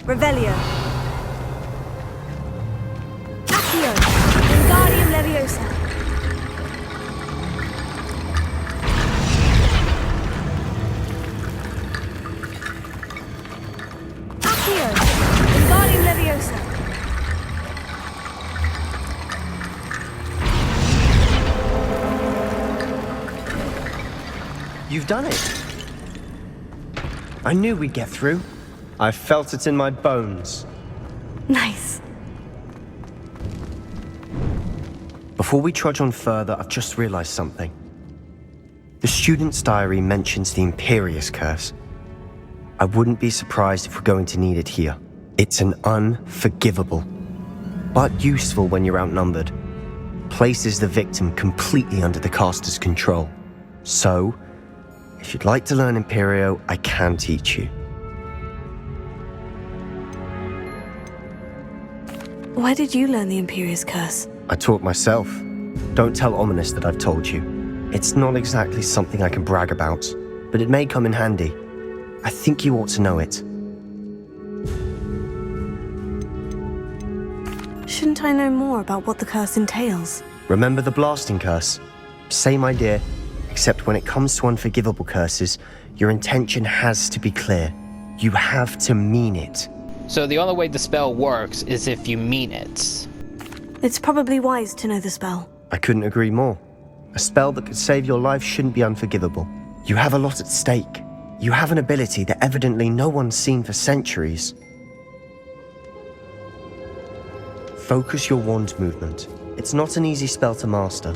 S6: Revelio. Accio! Wingardium Leviosa! Accio! Wingardium Leviosa!
S4: You've done it. I knew we'd get through. I felt it in my bones.
S6: Nice.
S4: Before we trudge on further, I've just realized something. The student's diary mentions the Imperious Curse. I wouldn't be surprised if we're going to need it here. It's an unforgivable, but useful when you're outnumbered. Places the victim completely under the caster's control. So, if you'd like to learn Imperio, I can teach you.
S6: Where did you learn the Imperious Curse?
S4: I taught myself. Don't tell Ominous that I've told you. It's not exactly something I can brag about, but it may come in handy. I think you ought to know it.
S6: Shouldn't I know more about what the curse entails?
S4: Remember the blasting curse? Same idea, except when it comes to unforgivable curses, your intention has to be clear. You have to mean it.
S1: So the only way the spell works is if you mean it.
S6: It's probably wise to know the spell.
S4: I couldn't agree more. A spell that could save your life shouldn't be unforgivable. You have a lot at stake. You have an ability that evidently no one's seen for centuries. Focus your wand movement. It's not an easy spell to master.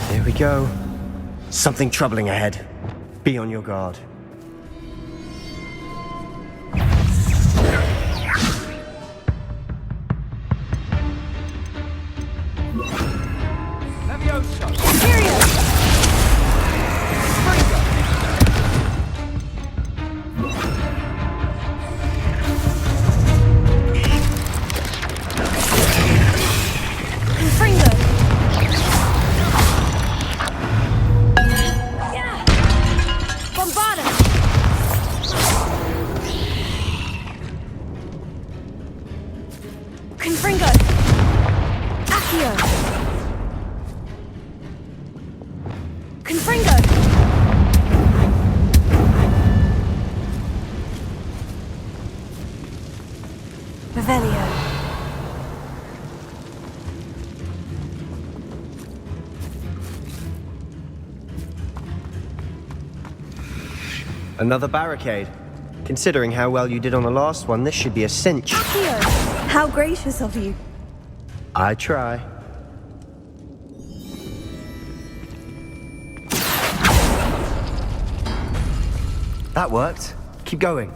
S4: Here we go. Something troubling ahead. Be on your guard. Another barricade. Considering how well you did on the last one, this should be a cinch.
S6: How gracious of you.
S4: I try. That worked. Keep going.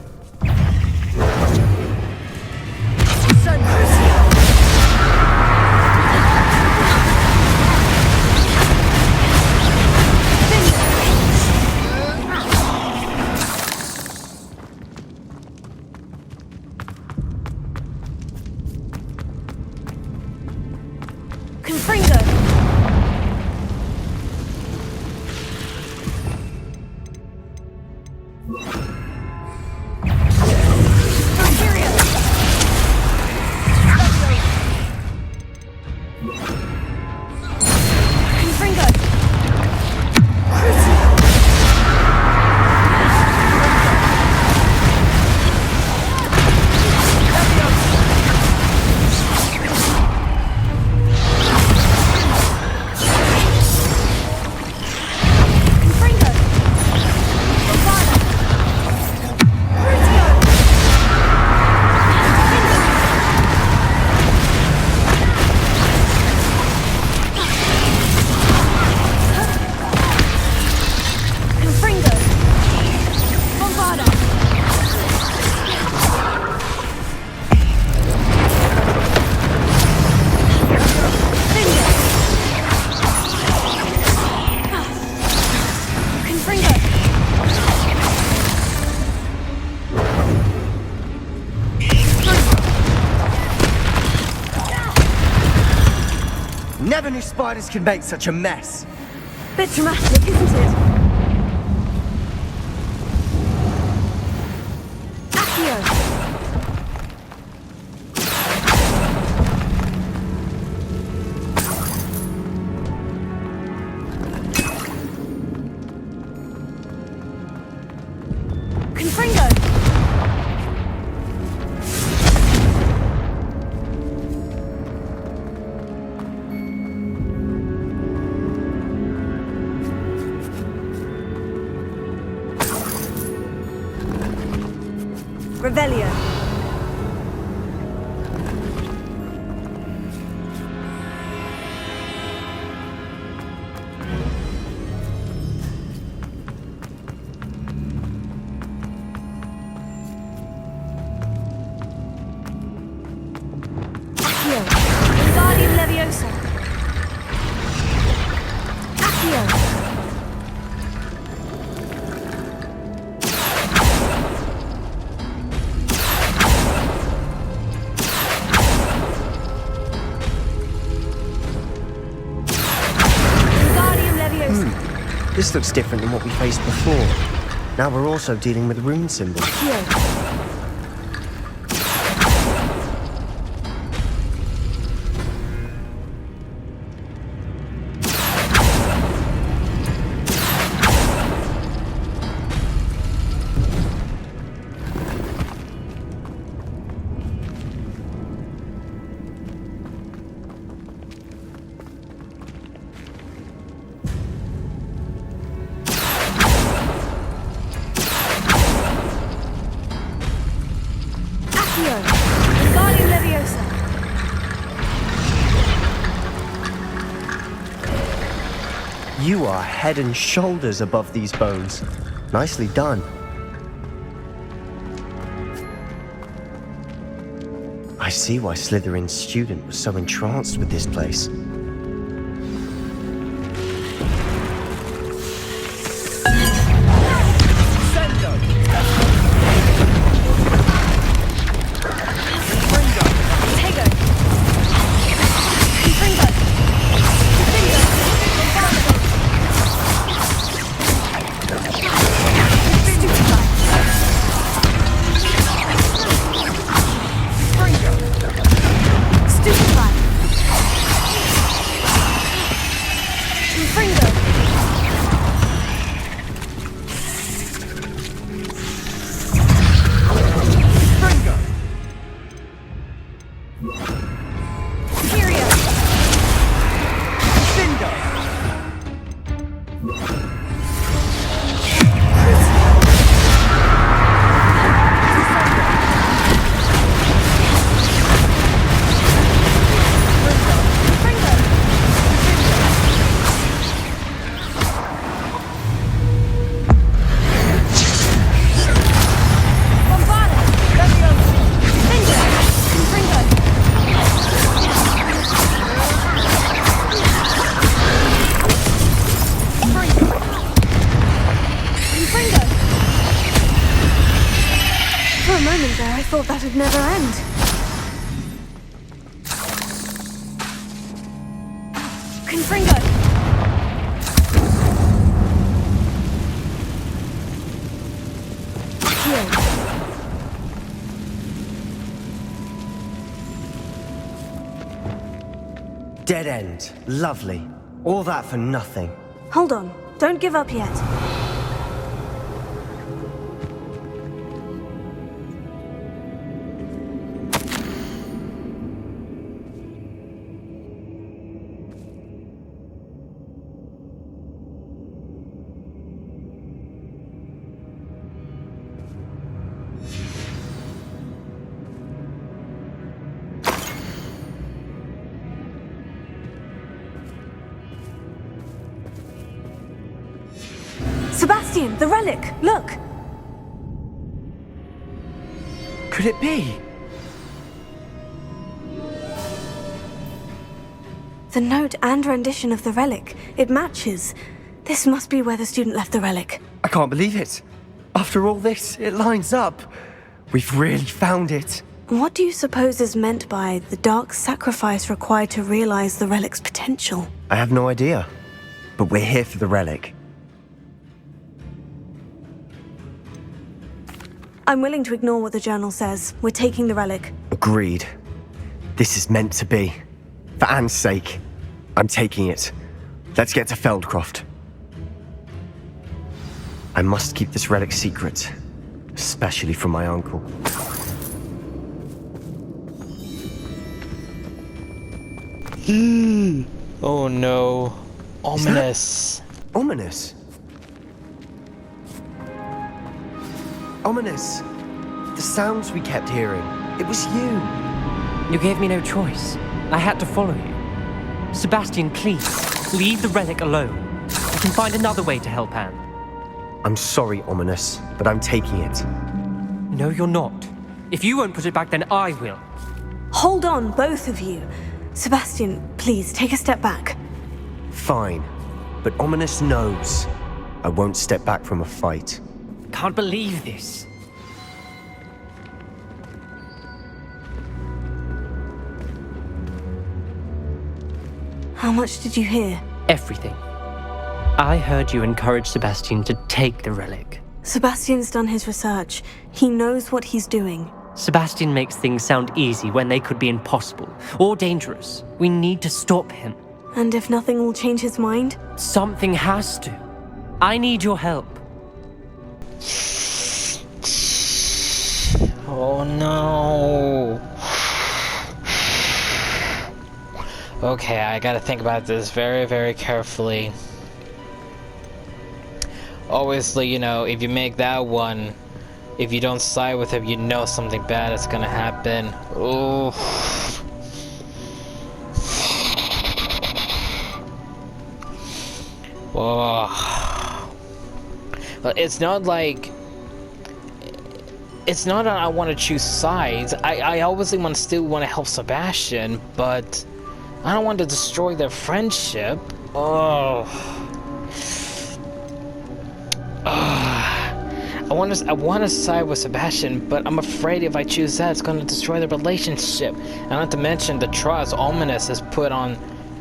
S4: Never knew spiders could make such a mess.
S6: Bit dramatic, isn't it? Revelio. Accio. Wingardium Leviosa. Accio.
S4: This looks different than what we faced before. Now we're also dealing with rune symbols. You are head and shoulders above these bones. Nicely done. I see why Slytherin's student was so entranced with this place.
S6: I thought that'd never end. Confringo!
S4: Dead end. Lovely. All that for nothing.
S6: Hold on. Don't give up yet. Sebastian, the relic! Look!
S4: Could it be?
S6: The note and rendition of the relic. It matches. This must be where the student left the relic.
S4: I can't believe it. After all this, it lines up. We've really found it.
S6: What do you suppose is meant by the dark sacrifice required to realize the relic's potential?
S4: I have no idea. But we're here for the relic.
S6: I'm willing to ignore what the journal says. We're taking the relic.
S4: Agreed. This is meant to be. For Anne's sake, I'm taking it. Let's get to Feldcroft. I must keep this relic secret, especially from my uncle.
S1: Oh no. Ominous.
S4: Ominous? Ominous. The sounds we kept hearing. It was you.
S14: You gave me no choice. I had to follow you. Sebastian, please, leave the relic alone. I can find another way to help Anne.
S4: I'm sorry, Ominous, but I'm taking it.
S14: No, you're not. If you won't put it back, then I will.
S6: Hold on, both of you. Sebastian, please, take a step back.
S4: Fine. But Ominous knows I won't step back from a fight.
S14: Can't believe this.
S6: How much did you hear?
S14: Everything. I heard you encourage Sebastian to take the relic.
S6: Sebastian's done his research. He knows what he's doing.
S14: Sebastian makes things sound easy when they could be impossible or dangerous. We need to stop him.
S6: And if nothing will change his mind?
S14: Something has to. I need your help.
S1: Oh no. Okay, I gotta think about this very, very carefully. Obviously, you know, if you make that one, if you don't side with him, you know something bad is gonna happen. Oh. Oh. But it's not like... It's not that I want to choose sides. I obviously still want to help Sebastian, but I don't want to destroy their friendship. Oh. I want to side with Sebastian, but I'm afraid if I choose that, it's going to destroy the relationship. And not to mention the trust Ominous has put on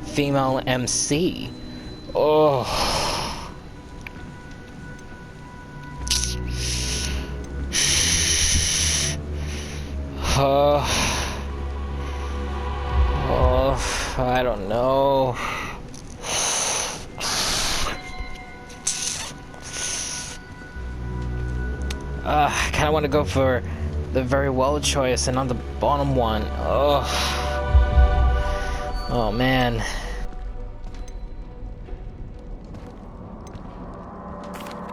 S1: female MC. Oh. I don't know. I kind of want to go for the very well choice and not the bottom one. Oh man.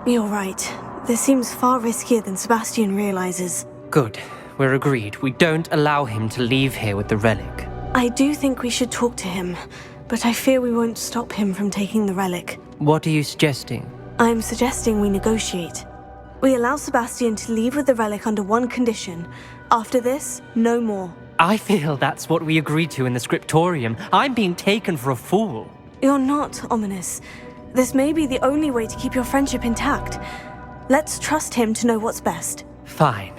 S6: You're right. This seems far riskier than Sebastian realizes.
S14: Good. We're agreed. We don't allow him to leave here with the relic.
S6: I do think we should talk to him, but I fear we won't stop him from taking the relic.
S14: What are you suggesting?
S6: I'm suggesting we negotiate. We allow Sebastian to leave with the relic under one condition. After this, no more.
S14: I feel that's what we agreed to in the scriptorium. I'm being taken for a fool.
S6: You're not, Ominous. This may be the only way to keep your friendship intact. Let's trust him to know what's best.
S14: Fine.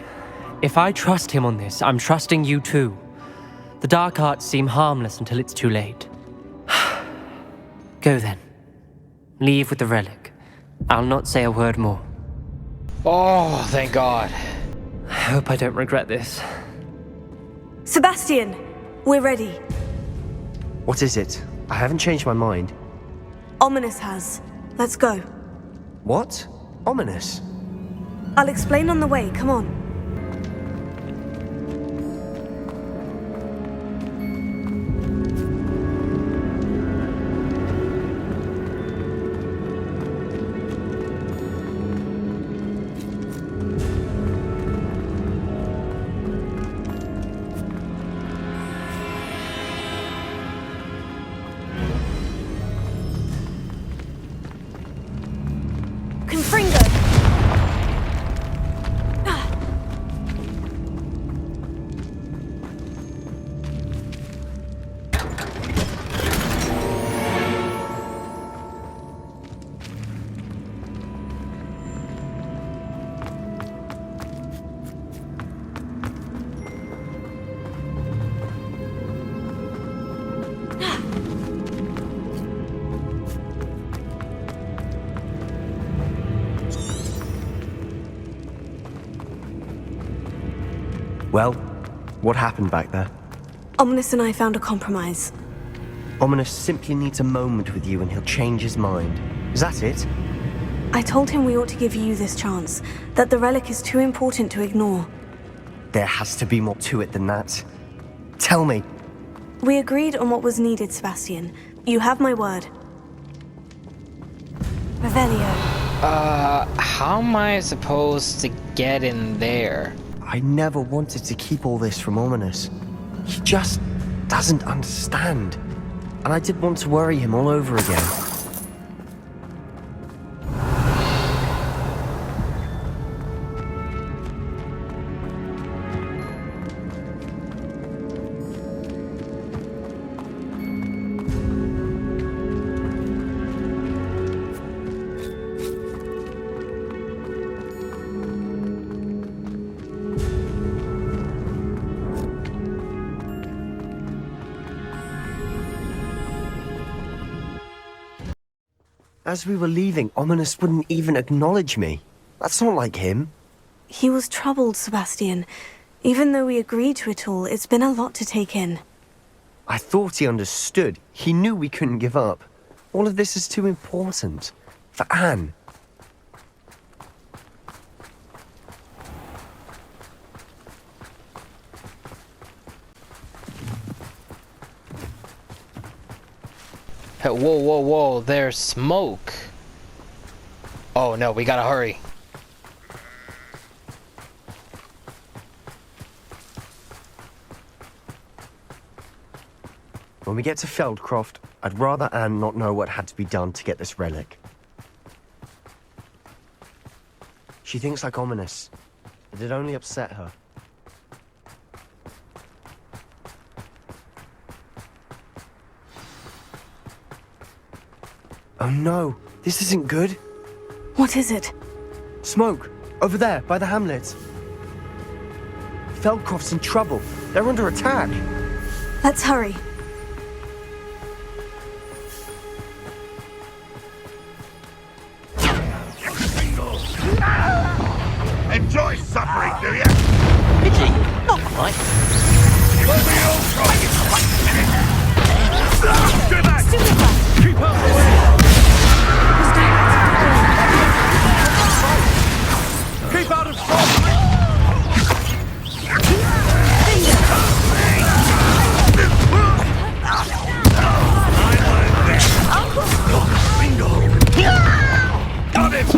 S14: If I trust him on this, I'm trusting you too. The dark arts seem harmless until it's too late. Go then. Leave with the relic. I'll not say a word more.
S1: Oh, thank God.
S14: I hope I don't regret this.
S6: Sebastian, we're ready.
S4: What is it? I haven't changed my mind.
S6: Ominous has. Let's go.
S4: What? Ominous?
S6: I'll explain on the way, come on.
S4: Well, what happened back there?
S6: Ominous and I found a compromise.
S4: Ominous simply needs a moment with you and he'll change his mind. Is that it?
S6: I told him we ought to give you this chance, that the relic is too important to ignore.
S4: There has to be more to it than that. Tell me.
S6: We agreed on what was needed, Sebastian. You have my word. Revelio.
S1: How am I supposed to get in there?
S4: I never wanted to keep all this from Ominous. He just doesn't understand. And I didn't want to worry him all over again. As we were leaving, Ominous wouldn't even acknowledge me. That's not like him.
S6: He was troubled, Sebastian. Even though we agreed to it all, it's been a lot to take in.
S4: I thought he understood. He knew we couldn't give up. All of this is too important. For Anne.
S1: Hey, whoa, whoa, whoa, there's smoke. Oh no, we gotta hurry.
S4: When we get to Feldcroft, I'd rather Anne not know what had to be done to get this relic. She thinks like ominous. It'd only upset her. Oh no, this isn't good.
S6: What is it?
S4: Smoke, over there, by the hamlet. Feldcroft's in trouble. They're under attack.
S6: Let's hurry.
S3: Enjoy suffering, do you?
S14: Pity, not quite.
S3: Keep out the way! Keep out of sight! Got him!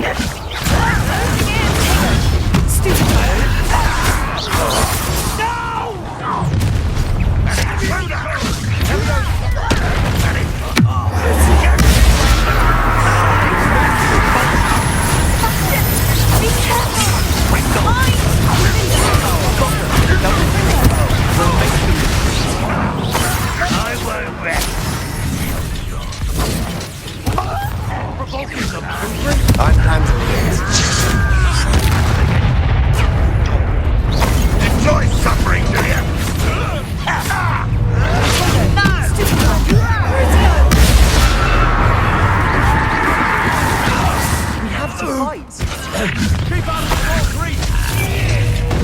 S4: I'm handling it.
S3: Enjoy suffering, do you?
S4: We have to fight.
S3: Keep out of the ball, Grease!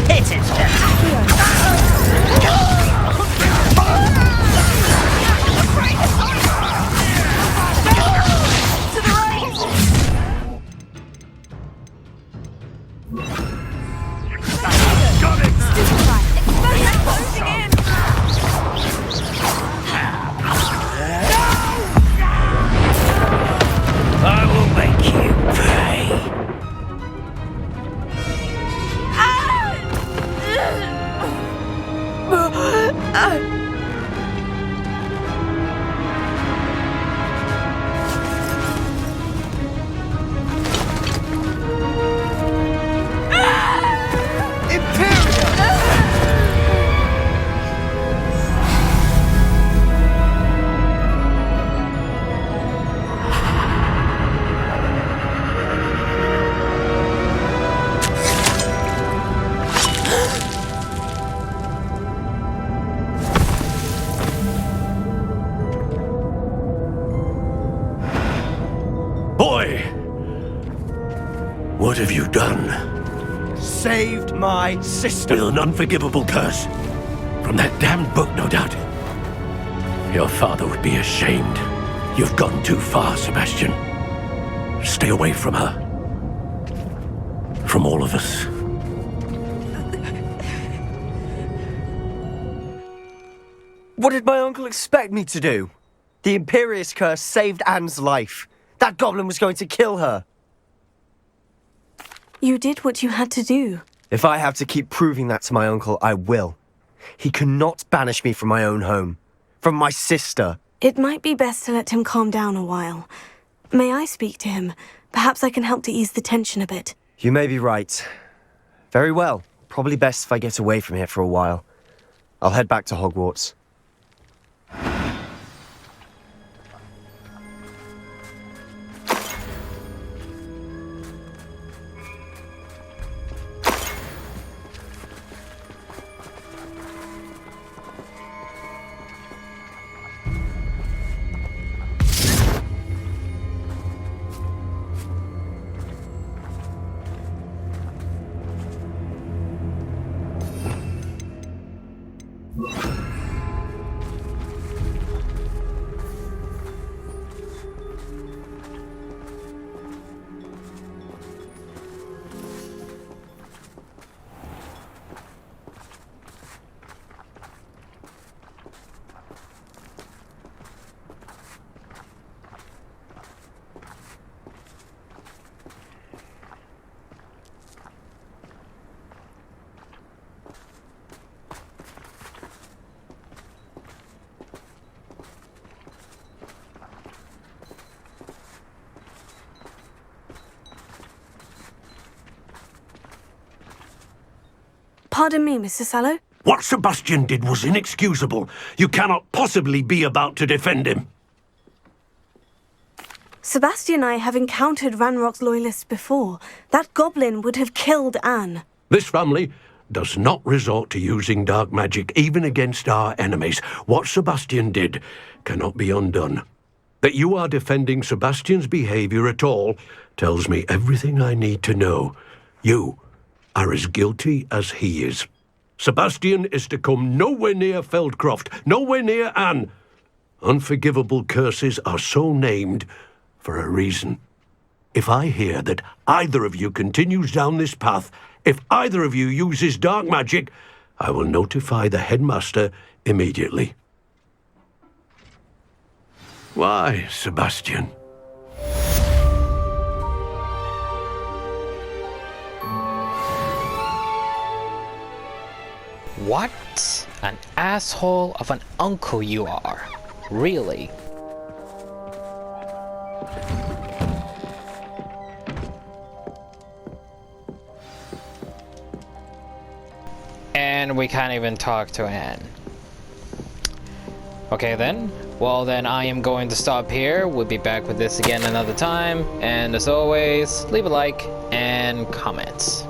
S14: Hit it!
S3: Got it!
S11: I will make you pay.
S3: Boy! What have you done?
S4: Saved my sister.
S3: With an unforgivable curse. From that damned book, no doubt. Your father would be ashamed. You've gone too far, Sebastian. Stay away from her. From all of us.
S4: What did my uncle expect me to do? The Imperious curse saved Anne's life. That goblin was going to kill her.
S6: You did what you had to do.
S4: If I have to keep proving that to my uncle, I will. He cannot banish me from my own home. From my sister.
S6: It might be best to let him calm down a while. May I speak to him? Perhaps I can help to ease the tension a bit.
S4: You may be right. Very well. Probably best if I get away from here for a while. I'll head back to Hogwarts.
S6: Pardon me, Mr. Sallow.
S3: What Sebastian did was inexcusable. You cannot possibly be about to defend him.
S6: Sebastian and I have encountered Ranrock's loyalists before. That goblin would have killed Anne.
S3: This family does not resort to using dark magic even against our enemies. What Sebastian did cannot be undone. That you are defending Sebastian's behavior at all tells me everything I need to know. You are as guilty as he is. Sebastian is to come nowhere near Feldcroft, nowhere near Anne. Unforgivable curses are so named for a reason. If I hear that either of you continues down this path, if either of you uses dark magic, I will notify the headmaster immediately. Why, Sebastian?
S1: What an asshole of an uncle you are. Really? And we can't even talk to Anne. Okay then. Well then, I am going to stop here. We'll be back with this again another time. And as always, leave a like and comments.